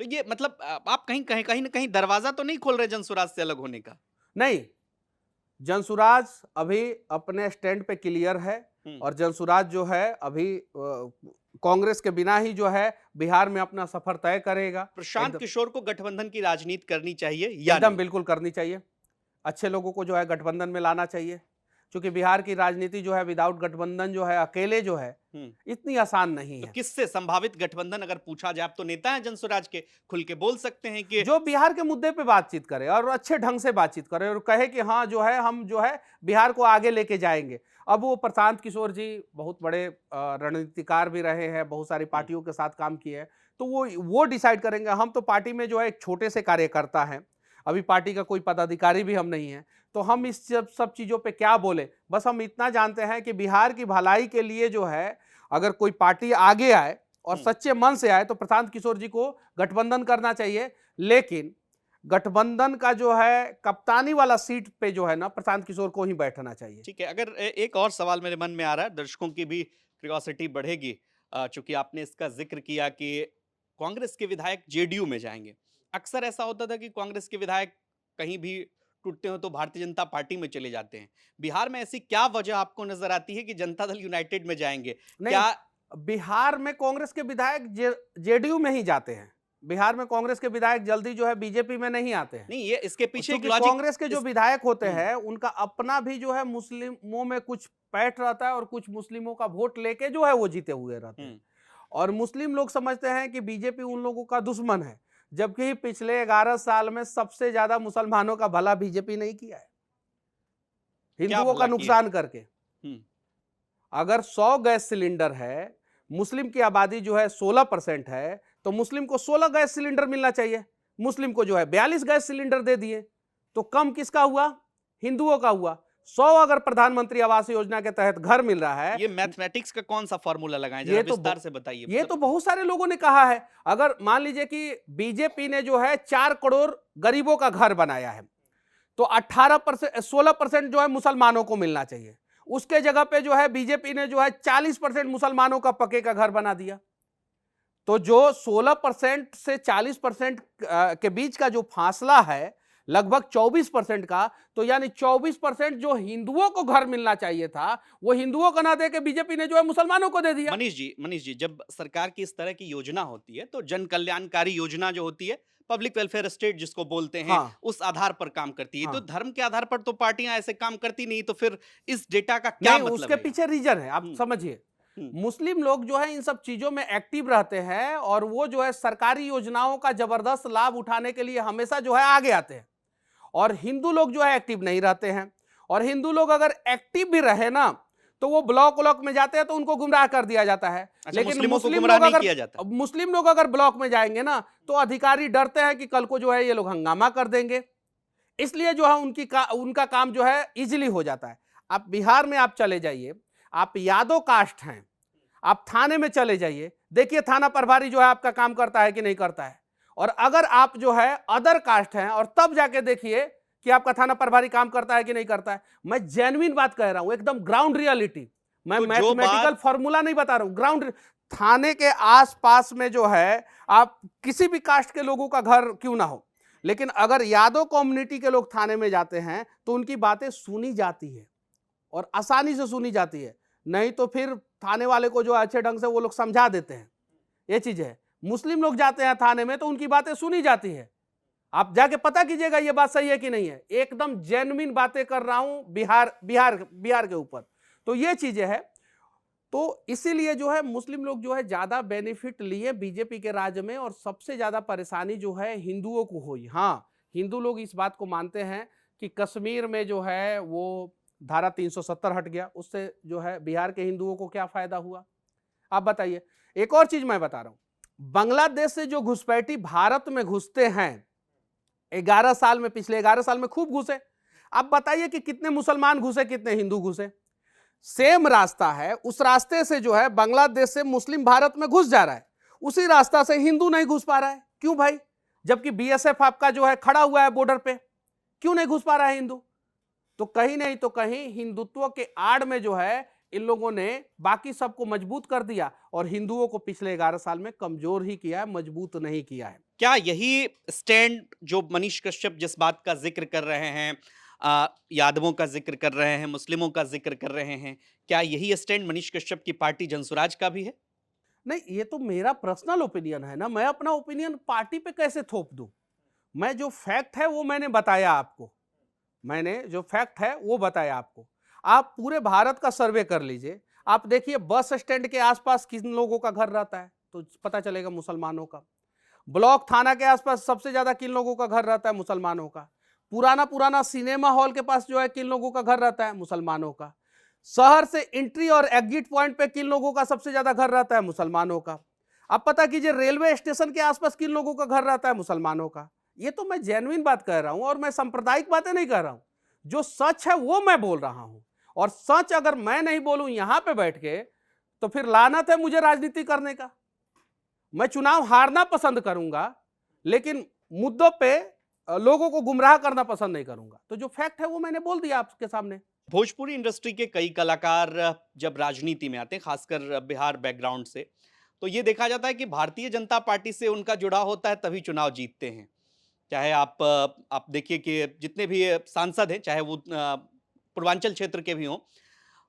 तो ये मतलब आप कहीं ना कहीं दरवाजा तो नहीं खोल रहे जनसुराज से अलग होने का? नहीं, जनसुराज अभी अपने स्टैंड पे क्लियर है और जनसुराज जो है अभी कांग्रेस के बिना ही जो है बिहार में अपना सफर तय करेगा। प्रशांत किशोर को गठबंधन की राजनीति करनी चाहिए या एकदम नहीं? बिल्कुल करनी चाहिए। अच्छे लोगों को जो है गठबंधन में लाना चाहिए, क्योंकि बिहार की राजनीति जो है विदाउट गठबंधन जो है, अकेले जो है इतनी आसान नहीं तो है। किससे संभावित गठबंधन अगर पूछा जाए, आप तो नेता हैं जनसुराज के, खुल के बोल सकते हैं कि जो बिहार के मुद्दे पे बातचीत करे और अच्छे ढंग से बातचीत करे और कहे कि हाँ जो है हम जो है बिहार को आगे लेके जाएंगे। अब वो प्रशांत किशोर जी बहुत बड़े रणनीतिकार भी रहे हैं, बहुत सारी पार्टियों के साथ काम किए हैं, तो वो डिसाइड करेंगे। हम तो पार्टी में जो है एक छोटे से कार्यकर्ता हैं, अभी पार्टी का कोई पदाधिकारी भी हम नहीं है, तो हम इस सब चीज़ों पे क्या बोले। बस हम इतना जानते हैं कि बिहार की भलाई के लिए जो है अगर कोई पार्टी आगे आए और सच्चे मन से आए तो प्रशांत किशोर जी को गठबंधन करना चाहिए। लेकिन गठबंधन का जो है कप्तानी वाला सीट पे जो है ना प्रशांत किशोर को ही बैठना चाहिए। ठीक है। अगर एक और सवाल मेरे मन में आ रहा है, दर्शकों की भी क्यूरियोसिटी बढ़ेगी, चूंकि आपने इसका जिक्र किया कि कांग्रेस के विधायक जेडीयू में जाएंगे। अक्सर ऐसा होता था कि कांग्रेस के विधायक कहीं भी टूटते हो तो भारतीय जनता पार्टी में चले जाते हैं। बिहार में ऐसी क्या वजह आपको नजर आती है कि जनता दल यूनाइटेड में जाएंगे? नहीं, बिहार में कांग्रेस के विधायक जेडीयू में ही जाते हैं। बिहार में कांग्रेस के विधायक जल्दी जो है बीजेपी में नहीं आते हैं। नहीं, ये इसके पीछे एक कांग्रेस के जो विधायक होते हैं उनका अपना भी जो है मुस्लिमों में कुछ पैठ रहता है और कुछ मुस्लिमों का वोट लेके जो है वो जीते हुए रहते हैं। और मुस्लिम लोग समझते हैं कि बीजेपी उन लोगों का दुश्मन है, जबकि पिछले 11 साल में सबसे ज्यादा मुसलमानों का भला बीजेपी नहीं किया है, हिंदुओं का नुकसान करके। अगर 100 गैस सिलेंडर है, मुस्लिम की आबादी जो है 16% है, तो मुस्लिम को 16 गैस सिलेंडर मिलना चाहिए। मुस्लिम को जो है 42 गैस सिलेंडर दे दिए, तो कम किसका हुआ? हिंदुओं का हुआ। 100 अगर प्रधानमंत्री आवास योजना के तहत घर मिल रहा है, ये मैथमेटिक्स का कौन सा फॉर्मूला लगाएं, जरा विस्तार से बताइए। ये तो बहुत सारे लोगों ने कहा है। अगर मान लीजिए कि बीजेपी ने जो है 4 करोड़ गरीबों का घर बनाया है, तो 16% जो है मुसलमानों को मिलना चाहिए। उसके जगह पे जो है बीजेपी ने जो है 40% मुसलमानों का पक्के का घर बना दिया। तो जो 16% से 40% के बीच का जो फासला है लगभग 24% का, तो यानी 24% जो हिंदुओं को घर मिलना चाहिए था वो हिंदुओं को ना दे के बीजेपी ने जो है मुसलमानों को दे दिया। मनीष जी, जब सरकार की इस तरह की योजना होती है तो जन कल्याणकारी योजना जो होती है, पब्लिक वेलफेयर स्टेट जिसको बोलते हैं, उस आधार पर काम करती है। तो धर्म के आधार पर तो पार्टियां ऐसे काम करती नहीं, तो फिर इस डेटा का क्या मतलब उसके पीछे रीजन है, आप समझिए। मुस्लिम लोग जो है इन सब चीजों में एक्टिव रहते हैं और वो जो है सरकारी योजनाओं का जबरदस्त लाभ उठाने के लिए हमेशा जो है आगे आते हैं, और हिंदू लोग जो है एक्टिव नहीं रहते हैं। और हिंदू लोग अगर एक्टिव भी रहे ना तो वो ब्लॉक व्लॉक में जाते हैं तो उनको गुमराह कर दिया जाता है। अच्छा, लेकिन मुस्लिमों को मुस्लिम गुमराह लोग नहीं अगर किया जाता। मुस्लिम लोग अगर ब्लॉक में जाएंगे ना तो अधिकारी डरते हैं कि कल को जो है ये लोग हंगामा कर देंगे, इसलिए जो है उनका काम जो है इजीली हो जाता है। आप बिहार में आप चले जाइए, आप यादव कास्ट हैं, आप थाने में चले जाइए, देखिए थाना प्रभारी जो है आपका काम करता है कि नहीं करता है। और अगर आप जो है अदर कास्ट हैं और तब जाके देखिए कि आपका थाना प्रभारी काम करता है कि नहीं करता है। मैं जेन्युइन बात कह रहा हूं, एकदम ग्राउंड रियलिटी। मैं तो जो मैथमेटिकल बात फॉर्मूला नहीं बता रहा हूं, ग्राउंड। थाने के आसपास में जो है आप किसी भी कास्ट के लोगों का घर क्यों ना हो, लेकिन अगर यादव कम्युनिटी के लोग थाने में जाते हैं तो उनकी बातें सुनी जाती है और आसानी से सुनी जाती है। नहीं तो फिर थाने वाले को जो अच्छे ढंग से वो लोग समझा देते हैं। ये चीज है। मुस्लिम लोग जाते हैं थाने में तो उनकी बातें सुनी जाती है। आप जाके पता कीजिएगा ये बात सही है कि नहीं है। एकदम जेन्युइन बातें कर रहा हूं बिहार के ऊपर। तो ये चीजें है। तो इसीलिए जो है मुस्लिम लोग जो है ज्यादा बेनिफिट लिए बीजेपी के राज में, और सबसे ज्यादा परेशानी जो है हिंदुओं को हुई। हाँ, हिंदू लोग इस बात को मानते हैं कि कश्मीर में जो है वो धारा 370 हट गया, उससे जो है बिहार के हिंदुओं को क्या फायदा हुआ, आप बताइए। एक और चीज मैं बता रहा हूं, बांग्लादेश से जो घुसपैठी भारत में घुसते हैं 11 साल में, पिछले 11 साल में खूब घुसे। आप बताइए कि कितने मुसलमान घुसे, कितने हिंदू घुसे। सेम रास्ता है, उस रास्ते से जो है बांग्लादेश से मुस्लिम भारत में घुस जा रहा है, उसी रास्ता से हिंदू नहीं घुस पा रहा है। क्यों भाई? जबकि बीएसएफ आपका जो है खड़ा हुआ है बॉर्डर पे, क्यों नहीं घुस पा रहा है हिंदू? तो कहीं नहीं तो कहीं हिंदुत्व के आड़ में जो है इन लोगों ने बाकी सबको मजबूत कर दिया और हिंदुओं को पिछले 11 साल में कमजोर ही किया है, मजबूत नहीं किया है। क्या यही स्टैंड जो मनीष कश्यप जिस बात का जिक्र कर रहे हैं, यादवों का जिक्र कर रहे हैं, मुस्लिमों का जिक्र कर रहे हैं, क्या यही स्टैंड मनीष कश्यप की पार्टी जनसुराज का भी है? नहीं, ये तो मेरा पर्सनल ओपिनियन है ना, मैं अपना ओपिनियन पार्टी पे कैसे थोप दूं? मैं जो फैक्ट है वो मैंने बताया आपको, मैंने जो फैक्ट है वो बताया आपको। आप पूरे भारत का सर्वे कर लीजिए, आप देखिए बस स्टैंड के आसपास किन लोगों का घर रहता है तो पता चलेगा मुसलमानों का। ब्लॉक थाना के आसपास सबसे ज्यादा किन लोगों का घर रहता है? मुसलमानों का। पुराना सिनेमा हॉल के पास जो है किन लोगों का घर रहता है? मुसलमानों का। शहर से एंट्री और एग्जिट पॉइंट पे किन लोगों का सबसे ज्यादा घर रहता है? मुसलमानों का। अब पता कीजिए रेलवे स्टेशन के आसपास किन लोगों का घर रहता है? मुसलमानों का। ये तो मैं जेन्युइन बात कह रहा हूं और मैं सांप्रदायिक बातें नहीं कह रहा हूं, जो सच है वो मैं बोल रहा हूं। और सच अगर मैं नहीं बोलूं यहां पे बैठ के तो फिर लानत है मुझे राजनीति करने का। मैं चुनाव हारना पसंद करूंगा लेकिन मुद्दों पे लोगों को गुमराह करना पसंद नहीं करूंगा। तो जो फैक्ट है वो मैंने बोल दिया आपके सामने। भोजपुरी इंडस्ट्री के कई कलाकार जब राजनीति में आते हैं, खासकर बिहार बैकग्राउंड से, तो ये देखा जाता है कि भारतीय जनता पार्टी से उनका जुड़ाव होता है तभी चुनाव जीतते हैं। चाहे आप देखिए कि जितने भी सांसद हैं, चाहे वो पूर्वांचल क्षेत्र के भी हों,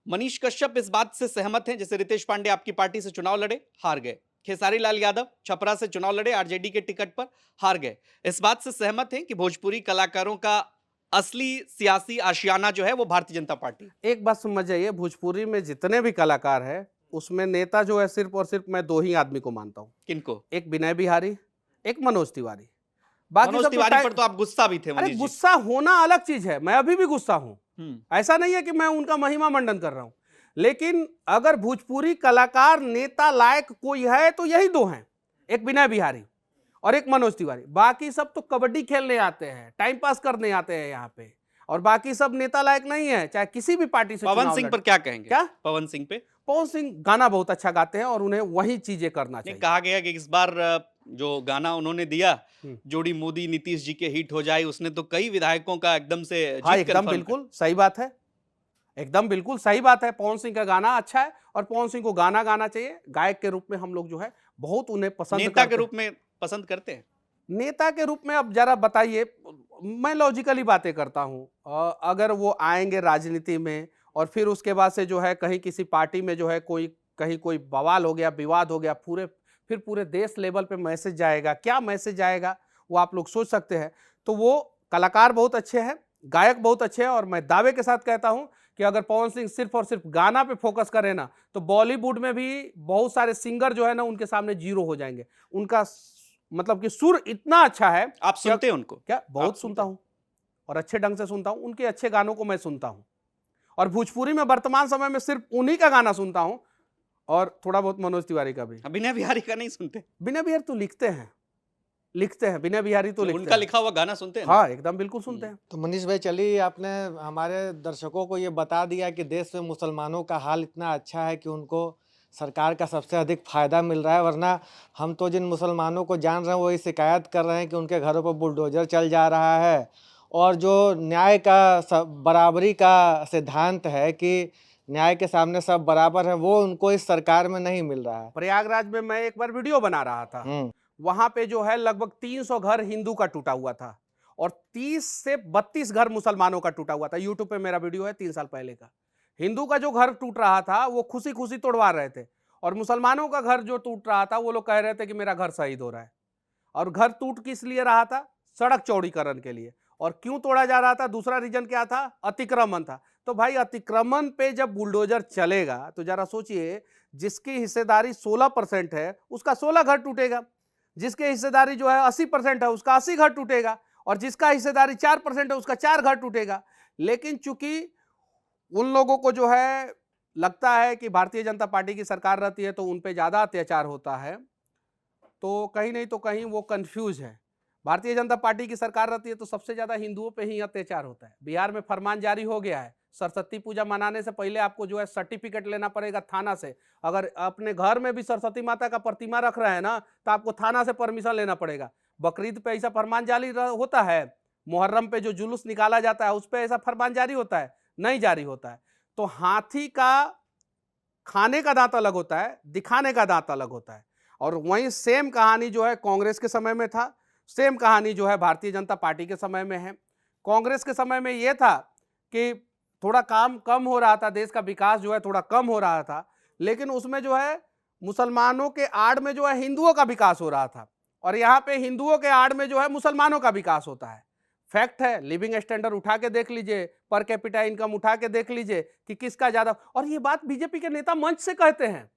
मनीष कश्यप इस बात से सहमत हैं। जैसे रितेश पांडे आपकी पार्टी से चुनाव लड़े, हार गए। खेसारी लाल यादव छपरा से चुनाव लड़े आरजेडी के टिकट पर, हार गए। इस बात से सहमत हैं कि भोजपुरी कलाकारों का असली सियासी आशियाना जो है वो भारतीय जनता पार्टी। एक बात समझ जाइए, भोजपुरी में जितने भी कलाकार हैं उसमें नेता जो है सिर्फ और सिर्फ मैं 2 ही आदमी को मानता हूं। किनको? एक विनय बिहारी, एक मनोज तिवारी। बाकी मनोज सब तिवारी पर तो आप गुस्सा भी थे अरे मनीष जी। गुस्सा होना अलग चीज है, मैं अभी भी गुस्सा हूं। ऐसा नहीं है कि मैं उनका महिमा मंडन कर रहा हूं, लेकिन अगर भोजपुरी कलाकार नेता लायक कोई है तो यही 2 हैं, एक विनय बिहारी और एक मनोज तिवारी। बाकी सब तो कबड्डी खेलने आते हैं, टाइम पास करने आते हैं यहाँ पे, और बाकी सब नेता लायक नहीं है, चाहे किसी भी पार्टी से पवन चुनाव सिंह लड़े। पर क्या कहेंगे? क्या? पवन सिंह पे पवन सिंह गाना बहुत अच्छा गाते हैं और उन्हें वही चीजें करना नहीं, चाहिए। कहा गया कि इस बार जो गाना उन्होंने दिया, हम्म। जोड़ी मोदी नीतीश जी के हिट हो जाए, उसने तो कई विधायकों का एकदम से हाँ, जीत एकदम confirm बिल्कुल सही बात है, एकदम बिल्कुल सही बात है। पवन सिंह का गाना अच्छा है और पवन सिंह को गाना गाना चाहिए। गायक के रूप में हम लोग जो है बहुत उन्हें कर- पसंद नेता करते के हैं। रूप में पसंद करते हैं। नेता के रूप में अब जरा बताइए, मैं लॉजिकली बातें करता हूं। अगर वो आएंगे राजनीति में और फिर उसके बाद से जो है कहीं किसी पार्टी में जो है कहीं कोई बवाल हो गया, विवाद हो गया, फिर पूरे देश लेवल पे मैसेज जाएगा। क्या मैसेज जाएगा वो आप लोग सोच सकते हैं। तो वो कलाकार बहुत अच्छे हैं, गायक बहुत अच्छे हैं, और मैं दावे के साथ कहता हूं कि अगर पवन सिंह सिर्फ और सिर्फ गाना पे फोकस करे ना तो बॉलीवुड में भी बहुत सारे सिंगर जो है ना उनके सामने जीरो हो जाएंगे। उनका मतलब कि सुर इतना अच्छा है। आप सुनते हैं उनको? क्या? आप बहुत सुनते सुनता हूं और अच्छे ढंग से सुनता हूं, उनके अच्छे गानों को मैं सुनता हूं। और भोजपुरी में वर्तमान समय में सिर्फ उन्हीं का गाना सुनता हूं, और थोड़ा बहुत मनोज तिवारी का भी। विनय बिहारी का नहीं सुनते? विनय बिहारी तो लिखते हैं, विनय बिहारी तो जो लिखते उनका हैं। लिखा हुआ गाना सुनते हैं ना? हाँ, एकदम बिल्कुल सुनते हैं। तो मनीष भाई चलिए, आपने हमारे दर्शकों को ये बता दिया कि देश में मुसलमानों का हाल इतना अच्छा है कि उनको सरकार का सबसे अधिक फायदा मिल रहा है, वरना हम तो जिन मुसलमानों को जान रहे हैं वही शिकायत कर रहे हैं कि उनके घरों पर बुलडोजर चल जा रहा है। और जो न्याय का बराबरी का सिद्धांत है कि न्याय के सामने सब बराबर है, वो उनको इस सरकार में नहीं मिल रहा है। प्रयागराज में मैं एक बार वीडियो बना रहा था, वहां पे जो है लगभग 300 घर हिंदू का टूटा हुआ था और 30 से 32 घर मुसलमानों का टूटा हुआ था। यूट्यूब पे मेरा वीडियो है 3 साल पहले का। हिंदू का जो घर टूट रहा था वो खुशी खुशी तोड़वा रहे थे, और मुसलमानों का घर जो टूट रहा था वो लोग कह रहे थे कि मेरा घर शहीद हो रहा है। और घर टूट किस लिए रहा था? सड़क चौड़ीकरण के लिए। और क्यों तोड़ा जा रहा था? दूसरा रीजन क्या था? अतिक्रमण था। तो भाई अतिक्रमण पे जब बुलडोजर चलेगा तो जरा सोचिए, जिसकी हिस्सेदारी 16% है उसका 16 घर टूटेगा, जिसकी हिस्सेदारी जो है 80% है उसका 80 घर टूटेगा, और जिसका हिस्सेदारी 4% है उसका 4 घर टूटेगा। लेकिन चूंकि उन लोगों को जो है लगता है कि भारतीय जनता पार्टी की सरकार रहती है तो उन पे ज्यादा अत्याचार होता है, तो कहीं नहीं तो कहीं वो कंफ्यूज है। भारतीय जनता पार्टी की सरकार रहती है तो सबसे ज्यादा हिंदुओं पे ही अत्याचार होता है। बिहार में फरमान जारी हो गया है, सरस्वती पूजा मनाने से पहले आपको जो है सर्टिफिकेट लेना पड़ेगा थाना से। अगर अपने घर में भी सरस्वती माता का प्रतिमा रख रहे हैं ना तो आपको थाना से परमिशन लेना पड़ेगा। बकरीद पे ऐसा फरमान जारी होता है? मुहर्रम पे जो जुलूस निकाला जाता है उस पर ऐसा फरमान जारी होता है? नहीं जारी होता है। तो हाथी का खाने का दांत अलग होता है, दिखाने का दांत अलग होता है। और वहीं सेम कहानी जो है कांग्रेस के समय में था, सेम कहानी जो है भारतीय जनता पार्टी के समय में है। कांग्रेस के समय में यह था कि थोड़ा काम कम हो रहा था, देश का विकास जो है थोड़ा कम हो रहा था, लेकिन उसमें जो है मुसलमानों के आड़ में जो है हिंदुओं का विकास हो रहा था, और यहाँ पे हिंदुओं के आड़ में जो है मुसलमानों का विकास होता है। फैक्ट है, लिविंग स्टैंडर्ड उठा के देख लीजिए, पर कैपिटा इनकम उठा के देख लीजिए कि किसका ज्यादा। और ये बात बीजेपी के नेता मंच से कहते हैं,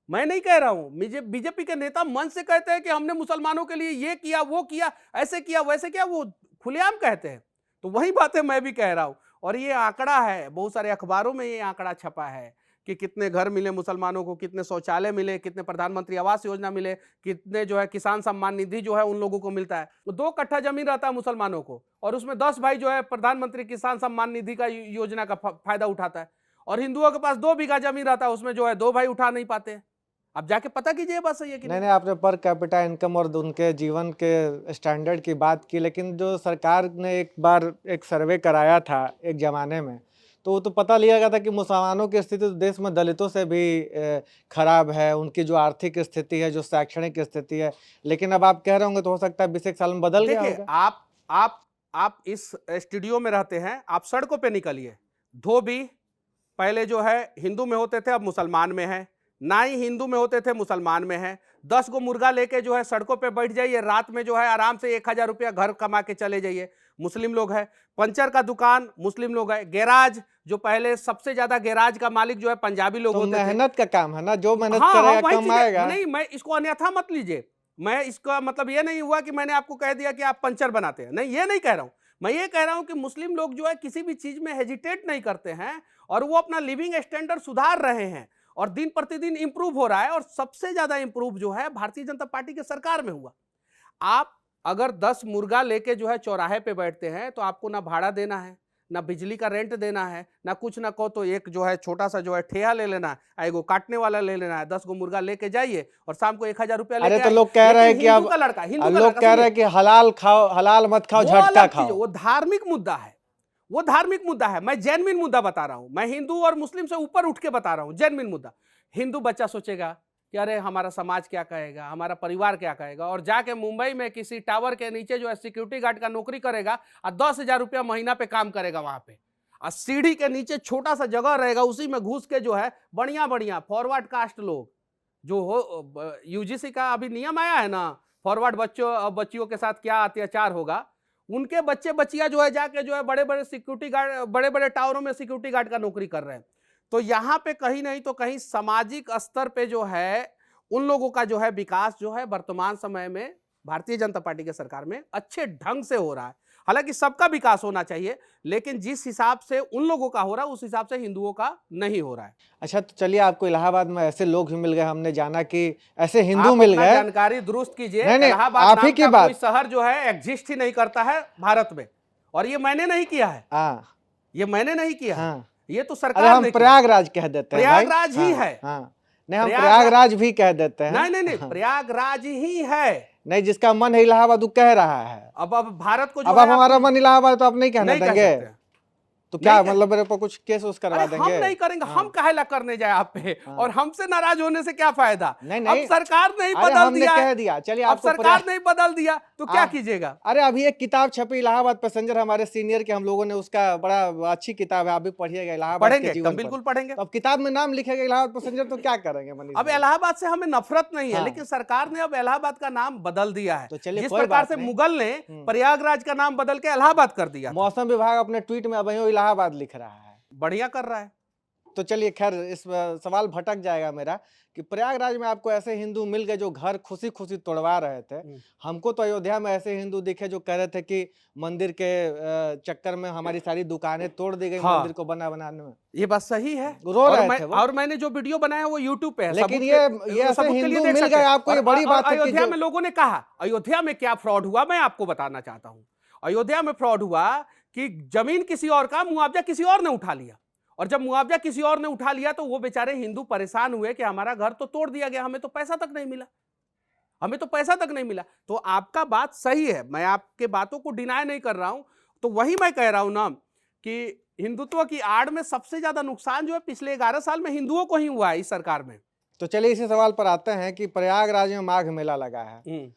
मैं नहीं कह रहा हूं। बीजेपी के नेता मंच से कहते हैं कि हमने मुसलमानों के लिए ये किया, वो किया, ऐसे किया, वैसे किया, वो खुलेआम कहते हैं। तो वही बातें मैं भी कह रहा हूं। और ये आंकड़ा है, बहुत सारे अखबारों में ये आंकड़ा छपा है कि कितने घर मिले मुसलमानों को, कितने शौचालय मिले, कितने प्रधानमंत्री आवास योजना मिले, कितने जो है किसान सम्मान निधि जो है उन लोगों को मिलता है। 2 कट्ठा जमीन रहता है मुसलमानों को, और उसमें 10 भाई जो है प्रधानमंत्री किसान सम्मान निधि का योजना का फायदा उठाता है। और हिंदुओं के पास 2 बीघा जमीन रहता है, उसमें जो है 2 भाई उठा नहीं पाते। अब जाके पता कीजिए बात सही है कि नहीं, आपने पर कैपिटा इनकम और उनके जीवन के स्टैंडर्ड की बात की, लेकिन जो सरकार ने एक बार एक सर्वे कराया था एक ज़माने में, तो वो तो पता लिया गया था कि मुसलमानों की स्थिति तो देश में दलितों से भी खराब है, उनकी जो आर्थिक स्थिति है, जो शैक्षणिक स्थिति है। लेकिन अब आप कह रहे होंगे तो हो सकता है 20 साल में बदल गया देखिए, होगा। आप इस स्टूडियो में रहते हैं, आप सड़कों पे निकलिए। धोबी पहले जो है हिंदू में होते थे, अब मुसलमान में है। नाई हिंदू में होते थे, मुसलमान में है। 10 गो मुर्गा लेके जो है सड़कों पे बैठ जाइए, रात में जो है आराम से 1000 रुपया घर कमा के चले जाइए, मुस्लिम लोग है। पंचर का दुकान मुस्लिम लोग है। गैराज, जो पहले सबसे ज्यादा गैराज का मालिक जो है पंजाबी लोग तो होते थे। मेहनत का काम है ना, जो मेहनत हाँ, करेगा वही चीज़ है। कमाएगा। नहीं, मैं इसको अन्यथा मत लीजिए। मैं इसका मतलब ये नहीं हुआ कि मैंने आपको कह दिया कि आप पंचर बनाते हैं, नहीं, ये नहीं कह रहा हूं। मैं ये कह रहा हूं कि मुस्लिम लोग जो है किसी भी चीज में हेजिटेट नहीं करते हैं, और वो अपना लिविंग स्टैंडर्ड सुधार रहे हैं, और दिन प्रतिदिन इंप्रूव हो रहा है। और सबसे ज्यादा इंप्रूव जो है भारतीय जनता पार्टी के सरकार में हुआ। आप अगर 10 मुर्गा लेके जो है चौराहे पे बैठते हैं तो आपको ना भाड़ा देना है, ना बिजली का रेंट देना है, ना कुछ ना को, तो एक जो है छोटा सा जो है ठेहा ले लेना है, एगो काटने वाला ले लेना है। 10 गो मुर्गा लेके जाइए और शाम को 1000 रुपया अरे लेके तो लोग कह रहे हैं कि अब हिंदू का लड़का लोग कह रहे हैं कि हलाल खाओ, हलाल मत खाओ, वो झटका अलग चीज है, खाओ। वो धार्मिक मुद्दा है, वो धार्मिक मुद्दा है। मैं जेन्युइन मुद्दा बता रहा हूं, मैं हिंदू और मुस्लिम से ऊपर उठ के बता रहा हूं, जेन्युइन मुद्दा। हिंदू बच्चा सोचेगा कि अरे हमारा समाज क्या कहेगा, हमारा परिवार क्या कहेगा, और जाके मुंबई में किसी टावर के नीचे जो है सिक्योरिटी गार्ड का नौकरी करेगा और 10,000 रुपया महीना पे काम करेगा वहां पे, और सीढ़ी के नीचे छोटा सा जगह रहेगा, उसी में घुस के जो है बढ़िया बढ़िया फॉरवर्ड कास्ट लोग जो हो, यूजीसी का अभी नियम आया है ना, फॉरवर्ड बच्चियों के साथ क्या अत्याचार होगा, उनके बच्चे बच्चियां जो है जाके जो है बड़े बड़े सिक्योरिटी गार्ड, बड़े बड़े टावरों में सिक्योरिटी गार्ड का नौकरी कर रहे हैं। तो यहाँ पे कहीं नहीं तो कहीं सामाजिक स्तर पे जो है उन लोगों का जो है विकास जो है वर्तमान समय में भारतीय जनता पार्टी के सरकार में अच्छे ढंग से हो रहा है। हालांकि सबका विकास होना चाहिए, लेकिन जिस हिसाब से उन लोगों का हो रहा है उस हिसाब से हिंदुओं का नहीं हो रहा है। अच्छा, तो चलिए, आपको इलाहाबाद में ऐसे लोग भी मिल गए, हमने जाना कि ऐसे हिंदू आप मिल अपना गए। जानकारी दुरुस्त कीजिए। नहीं, नहीं, इलाहाबाद आप ही नाम की का बात। कोई शहर जो है एग्जिस्ट ही नहीं करता है भारत में, और ये मैंने नहीं किया है, हाँ, ये मैंने नहीं किया है, हाँ। ये तो अरे सरकार हम ने किया। प्रयागराज कह देते हैं भाई। प्रयागराज ही हाँ, है। हाँ। नहीं, हम प्रयागराज प्रयागराज भी कह देते हैं। नहीं नहीं नहीं, हाँ। प्रयागराज ही है। नहीं, जिसका मन है इलाहाबाद वो कह रहा है। अब भारत को जो अब है आप हमारा आपको मन इलाहाबाद तो आप नहीं कहने नहीं कह देंगे? सकते हैं। तो नहीं क्या कह मतलब मेरे को कुछ केस उस अरे करवा हम देंगे? नहीं करेंगे, हाँ, हम काहे ला करने जाए आप पे, हाँ। और हमसे नाराज होने से क्या फायदा? नहीं, अब नहीं। सरकार ने ही अरे बदल हमने दिया कह है, दिया, चलिए अब आपको सरकार ने ही बदल दिया तो क्या आ- कीजिएगा? अरे अभी एक किताब छपी इलाहाबाद पैसेंजर, हमारे सीनियर के, हम लोगों ने उसका बड़ा अच्छी किताब है, आप भी पढ़िएगा इलाहाबाद के पढ़ेंगे, एकदम जीवन पर। बिल्कुल पढ़ेंगे। तो अब किताब में नाम लिखेगा इलाहाबाद पैसेंजर तो क्या करेंगे मनीष अब भाई? इलाहाबाद से हमें नफरत नहीं है, हाँ। लेकिन सरकार ने अब इलाहाबाद का नाम बदल दिया है। तो चलिए, जिस कोई प्रकार बात से नहीं। मुगल ने प्रयागराज का नाम बदल के इलाहाबाद कर दिया था। मौसम विभाग अपने ट्वीट में अब इलाहाबाद लिख रहा है। बढ़िया कर रहा है। तो चलिए, खैर इस सवाल भटक जाएगा मेरा कि प्रयागराज में आपको ऐसे हिंदू मिल गए जो घर खुशी खुशी तोड़वा रहे थे। हमको तो अयोध्या में ऐसे हिंदू दिखे जो कह रहे थे कि मंदिर के चक्कर में हमारी सारी दुकानें तोड़ दी गई। हाँ। मंदिर को बनाने में ये बात सही है, रो रहे थे वो। और मैंने जो वीडियो बनाया है वो YouTube पे है, लेकिन सबूत ये ऐसे सबूत के लिए हिंदू देख मिल सकते गए हैं। आपको, ये बड़ी बात है कि अयोध्या जो में लोगों ने कहा, अयोध्या में क्या फ्रॉड हुआ मैं आपको बताना चाहता हूं। अयोध्या में फ्रॉड हुआ कि जमीन किसी और का, मुआवजा किसी और ने उठा लिया, और जब मुआवजा किसी और ने उठा लिया तो वो बेचारे हिंदू परेशान हुए कि हमारा घर तो तोड़ दिया गया, हमें तो पैसा तक नहीं मिला, हमें तो पैसा तक नहीं मिला। तो आपका बात सही है, मैं आपके बातों को डिनाई नहीं कर रहा हूं। तो वही मैं कह रहा हूं ना कि हिंदुत्व की आड़ में सबसे ज्यादा नुकसान जो है पिछले 11 साल में हिंदुओं को ही हुआ है इस सरकार में। तो चलिए, इसी सवाल पर आते हैं कि प्रयागराज में माघ मेला लगा है।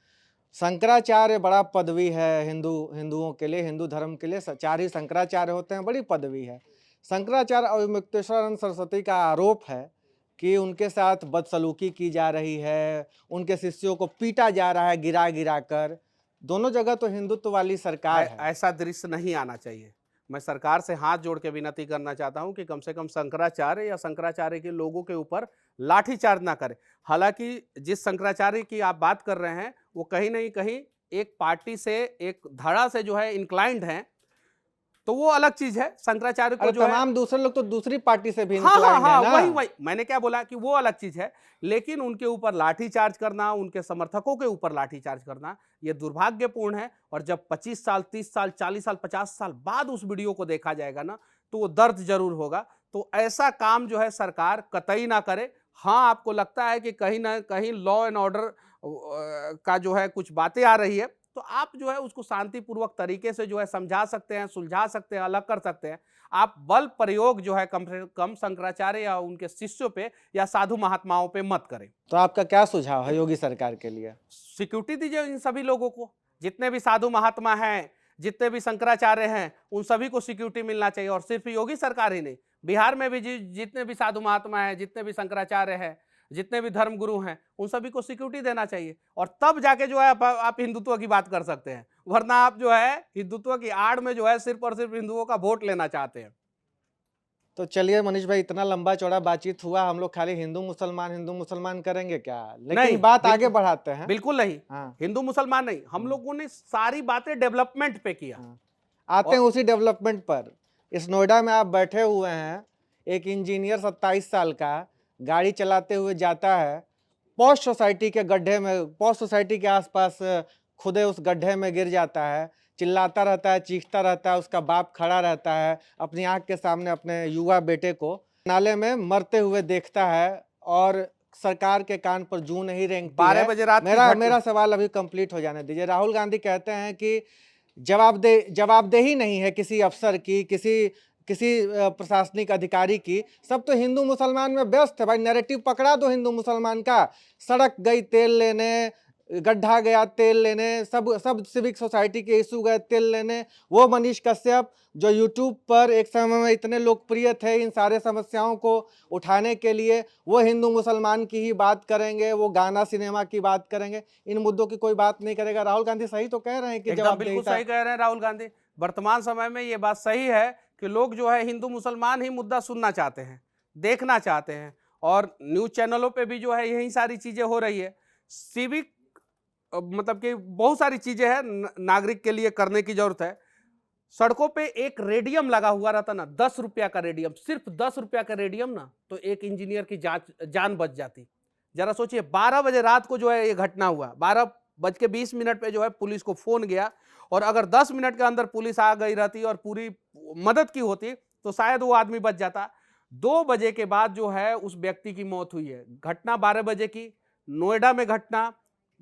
शंकराचार्य बड़ा पदवी है हिंदुओं के लिए, हिंदू धर्म के लिए 4 ही शंकराचार्य होते हैं, बड़ी पदवी है। शंकराचार्य अविमुक्तेश्वरानंद सरस्वती का आरोप है कि उनके साथ बदसलूकी की जा रही है, उनके शिष्यों को पीटा जा रहा है गिरा गिरा कर। दोनों जगह तो हिंदुत्व वाली सरकार है। ऐसा दृश्य नहीं आना चाहिए। मैं सरकार से हाथ जोड़ के विनती करना चाहता हूं कि कम से कम शंकराचार्य या शंकराचार्य के लोगों के ऊपर लाठीचार्ज ना करें। हालांकि जिस शंकराचार्य की आप बात कर रहे हैं वो कहीं नहीं कहीं एक पार्टी से, एक धड़ा से जो है इंक्लाइंड हैं, तो वो अलग चीज है। शंकराचार्य को अरे जो है, तमाम दूसरे लोग तो दूसरी पार्टी से भी हाँ हाँ इंक्लाइंड हाँ, है ना। वही मैंने क्या बोला कि वो अलग चीज है, लेकिन उनके ऊपर लाठीचार्ज करना, उनके समर्थकों के ऊपर लाठीचार्ज करना, ये दुर्भाग्यपूर्ण है। और जब 25 साल, 30 साल, 40 साल, 50 साल बाद उस वीडियो को देखा जाएगा ना, तो वो दर्द जरूर होगा। तो ऐसा काम जो है सरकार कतई ना करे। हाँ, आपको लगता है कि कहीं ना कहीं लॉ एंड ऑर्डर का जो है कुछ बातें आ रही है, तो आप जो है उसको शांतिपूर्वक तरीके से जो है समझा सकते हैं, सुलझा सकते हैं, अलग कर सकते हैं। आप बल प्रयोग जो है कम से कम शंकराचार्य या उनके शिष्यों पे या साधु महात्माओं पे मत करें। तो आपका क्या सुझाव है योगी सरकार के लिए? सिक्योरिटी दीजिए इन सभी लोगों को, जितने भी साधु महात्मा हैं, जितने भी शंकराचार्य हैं, उन सभी को सिक्योरिटी मिलना चाहिए। और सिर्फ योगी सरकार ही नहीं, बिहार में भी जितने भी साधु महात्मा हैं, जितने भी शंकराचार्य हैं, जितने भी धर्म गुरु हैं, उन सभी को सिक्योरिटी देना चाहिए। और तब जाके जो है आप हिंदुत्व की बात कर सकते हैं, वरना आप जो है हिंदुत्व की आड़ में जो है सिर्फ और सिर्फ हिंदुओं का वोट लेना चाहते हैं। तो चलिए मनीष भाई, इतना लंबा चौड़ा बातचीत हुआ, हम लोग खाली हिंदू मुसलमान करेंगे क्या? नहीं, लेकिन बात बिल्कुल- आगे बढ़ाते हैं। बिल्कुल नहीं, हाँ, हिंदू मुसलमान नहीं, हम लोगों ने सारी बातें डेवलपमेंट पे किया। हाँ। आते हैं उसी डेवलपमेंट पर। इस नोएडा में आप बैठे हुए हैं, एक इंजीनियर 27 साल का गाड़ी चलाते हुए जाता है, पॉश सोसाइटी के गड्ढे में, पॉश सोसाइटी के आसपास खुदे उस गड्ढे में गिर जाता है, चिल्लाता रहता है, चीखता रहता है। उसका बाप खड़ा रहता है, अपनी आंख के सामने अपने युवा बेटे को नाले में मरते हुए देखता है, और सरकार के कान पर जूं नहीं रेंगती 12 है। बजे रात की मेरा सवाल अभी कंप्लीट हो जाने दीजिए। राहुल गांधी कहते हैं कि जवाबदेही नहीं है किसी अफसर की, किसी प्रशासनिक अधिकारी की, सब तो हिंदू मुसलमान में व्यस्त है। भाई नैरेटिव पकड़ा दो हिंदू मुसलमान का। सड़क गई तेल लेने, गड्ढा गया तेल लेने, सब सिविक सोसाइटी के इशू गए तेल लेने। वो मनीष कश्यप जो यूट्यूब पर एक समय में इतने लोकप्रिय थे इन सारे समस्याओं को उठाने के लिए, वो हिंदू मुसलमान की ही बात करेंगे, वो गाना सिनेमा की बात करेंगे, इन मुद्दों की कोई बात नहीं करेगा। राहुल गांधी सही तो कह रहे हैं कि एकदम बिल्कुल सही कह रहे हैं राहुल गांधी। वर्तमान समय में ये बात सही है कि लोग जो है हिंदू मुसलमान ही मुद्दा सुनना चाहते हैं, देखना चाहते हैं, और न्यूज चैनलों पे भी जो है यही सारी चीजें हो रही है। सिविक मतलब कि बहुत सारी चीजें हैं नागरिक के लिए करने की जरूरत है। सड़कों पे एक रेडियम लगा हुआ रहता ना, 10 रुपया का रेडियम, सिर्फ 10 रुपया का रेडियम ना, तो एक इंजीनियर की जान बच जाती। जरा सोचिए, 12 बजे रात को जो है ये घटना हुआ, 12:20 पे जो है पुलिस को फोन गया, और अगर 10 मिनट के अंदर पुलिस आ गई रहती और पूरी मदद की होती तो शायद वो आदमी बच जाता। 2 बजे के बाद जो है उस व्यक्ति की मौत हुई है। घटना 12 बजे की, नोएडा में घटना,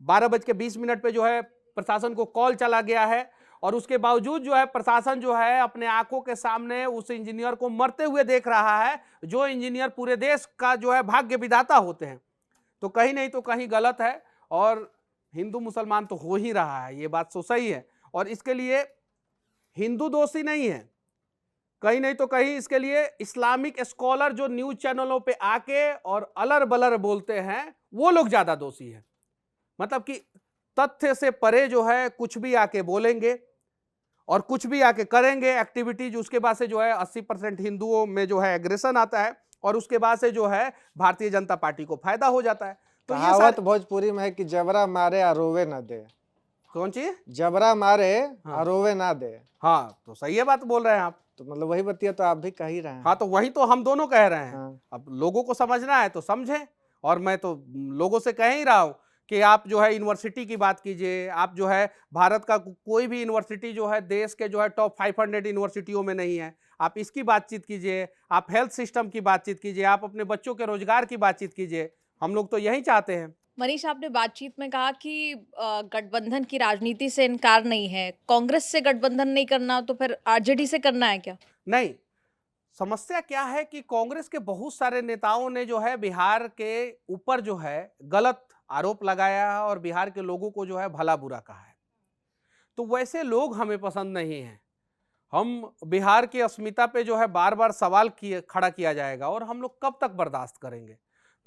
12:20 पे जो है प्रशासन को कॉल चला गया है, और उसके बावजूद जो है प्रशासन जो है अपने आंखों के सामने उस इंजीनियर को मरते हुए देख रहा है, जो इंजीनियर पूरे देश का जो है भाग्य विधाता होते हैं। तो कहीं नहीं तो कहीं गलत है, और हिंदू मुसलमान तो हो ही रहा है, ये बात तो सही है, और इसके लिए हिंदू दोषी नहीं है, कहीं नहीं तो कहीं इसके लिए इस्लामिक स्कॉलर जो न्यूज चैनलों पे आके और अलर बलर बोलते हैं वो लोग ज्यादा दोषी हैं। मतलब कि तथ्य से परे जो है कुछ भी आके बोलेंगे और कुछ भी आके करेंगे एक्टिविटीज, उसके बाद से जो है 80% हिंदुओं में जो है एग्रेशन आता है, और उसके बाद से जो है भारतीय जनता पार्टी को फायदा हो जाता है। तो ये कहावत भोजपुरी में है कि जबरा मारे आरोवे ना दे। कौन चीज? जबरा मारे हाँ। आरोवे ना दे। हाँ, तो सही है बात बोल रहे हैं आप। तो मतलब वही बतिया तो आप भी कह ही रहे हैं। हाँ, तो वही तो हम दोनों कह रहे हैं। हाँ। अब लोगों को समझना है तो समझें, और मैं तो लोगों से कह ही रहा हूं कि आप जो है यूनिवर्सिटी की बात कीजिए, आप जो है भारत का कोई भी यूनिवर्सिटी जो है देश के जो है टॉप 500 यूनिवर्सिटियों में नहीं है, आप इसकी बातचीत कीजिए, आप हेल्थ सिस्टम की बातचीत कीजिए, आप अपने बच्चों के रोजगार की बातचीत कीजिए। हम लोग तो यही चाहते हैं। मनीष, आपने बातचीत में कहा कि गठबंधन की राजनीति से इनकार नहीं है। कांग्रेस से गठबंधन नहीं करना तो फिर आरजेडी से करना है क्या? नहीं, समस्या क्या है कि कांग्रेस के बहुत सारे नेताओं ने जो है बिहार के ऊपर जो है गलत आरोप लगाया है, और बिहार के लोगों को जो है भला बुरा कहा है। तो वैसे लोग हमें पसंद नहीं हैं। हम बिहार की अस्मिता पे जो है बार बार सवाल खड़ा किया जाएगा, और हम लोग कब तक बर्दाश्त करेंगे?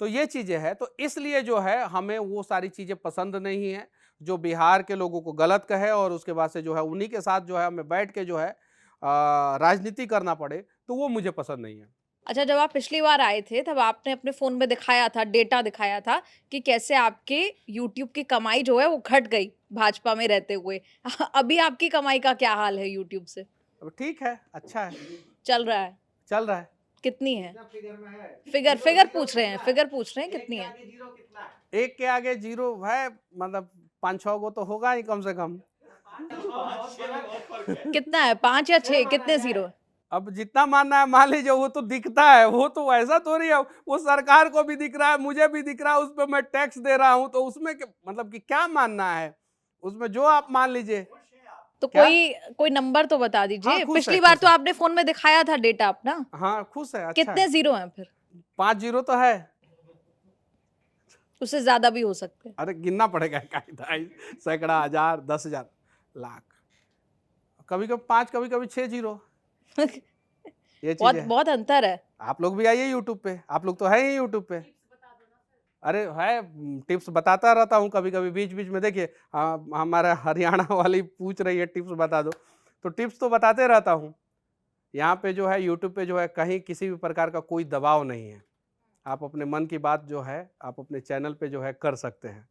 तो ये चीजें हैं, तो इसलिए जो है हमें वो सारी चीजें पसंद नहीं है जो बिहार के लोगों को गलत कहे, और उसके बाद से जो है उन्हीं के साथ जो है हमें बैठ के जो है राजनीति करना पड़े, तो वो मुझे पसंद नहीं है। अच्छा, जब आप पिछली बार आए थे तब आपने अपने फ़ोन में दिखाया था, डेटा दिखाया था कि कैसे आपके यूट्यूब की कमाई जो है वो घट गई भाजपा में रहते हुए। अभी आपकी कमाई का क्या हाल है यूट्यूब से? अब ठीक है, अच्छा है, चल रहा है? चल रहा है। कितनी है? फिगर पूछ रहे हैं कितनी है? एक के आगे जीरो है, मतलब 5-6 गो तो होगा ही कम से कम। कितना है, 5 या 6? कितने ज़ीरो है? अब जितना मानना है मान लीजिए, वो तो दिखता है, वो तो ऐसा थोड़ी है, वो सरकार को भी दिख रहा है, मुझे भी दिख रहा है, उस पर मैं टैक्स दे रहा हूं, तो उसमें मतलब कि क्या मानना है, उसमें जो आप मान लीजिए। तो क्या? कोई नंबर तो बता दीजिए। हाँ, खुश पिछली है, बार खुश तो है। आपने फ़ोन में दिखाया था डेटा अपना। हाँ, खुश है, अच्छा कितने है। ज़ीरो हैं फिर? 5 जीरो तो है। उससे ज़्यादा भी हो सकते हैं। अरे गिनना पड़ेगा, सैकड़ा, हजार, 10,000, लाख, कभी कभी 5, कभी कभी 6 जीरो, ये चीज है। बहुत अंतर है। आप लोग भी आइए यूट्यूब पे, आप लोग तो है ही यूट्यूब पे। अरे है, टिप्स बताता रहता हूँ कभी कभी बीच बीच में। देखिए हमारा हरियाणा वाली पूछ रही है टिप्स बता दो, तो टिप्स तो बताते रहता हूँ। यहाँ पे जो है यूट्यूब पे जो है कहीं किसी भी प्रकार का कोई दबाव नहीं है, आप अपने मन की बात जो है आप अपने चैनल पे जो है कर सकते हैं।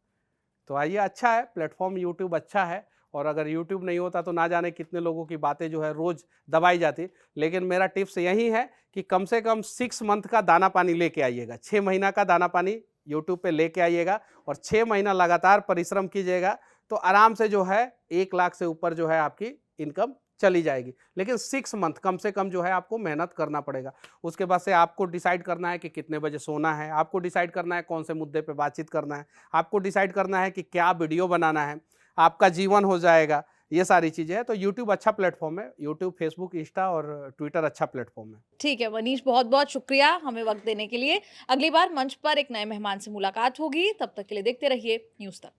तो आइए, अच्छा है प्लेटफॉर्म यूट्यूब, अच्छा है। और अगर यूट्यूब नहीं होता तो ना जाने कितने लोगों की बातें जो है रोज़ दबाई जाती। लेकिन मेरा टिप्स यही है कि कम से कम 6 मंथ का दाना पानी लेके आइएगा, 6 महीना का दाना पानी यूट्यूब पे लेके आइएगा, और 6 महीना लगातार परिश्रम कीजिएगा, तो आराम से जो है 1 लाख से ऊपर जो है आपकी इनकम चली जाएगी। लेकिन 6 मंथ कम से कम जो है आपको मेहनत करना पड़ेगा। उसके बाद से आपको डिसाइड करना है कि कितने बजे सोना है, आपको डिसाइड करना है कौन से मुद्दे पे बातचीत करना है, आपको डिसाइड करना है कि क्या वीडियो बनाना है, आपका जीवन हो जाएगा। ये सारी चीज़ें हैं। तो यूट्यूब अच्छा प्लेटफॉर्म है, यूट्यूब, फेसबुक, इंस्टा और ट्विटर अच्छा प्लेटफॉर्म है। ठीक है मनीष, बहुत बहुत शुक्रिया हमें वक्त देने के लिए। अगली बार मंच पर एक नए मेहमान से मुलाकात होगी, तब तक के लिए देखते रहिए न्यूज़ तक।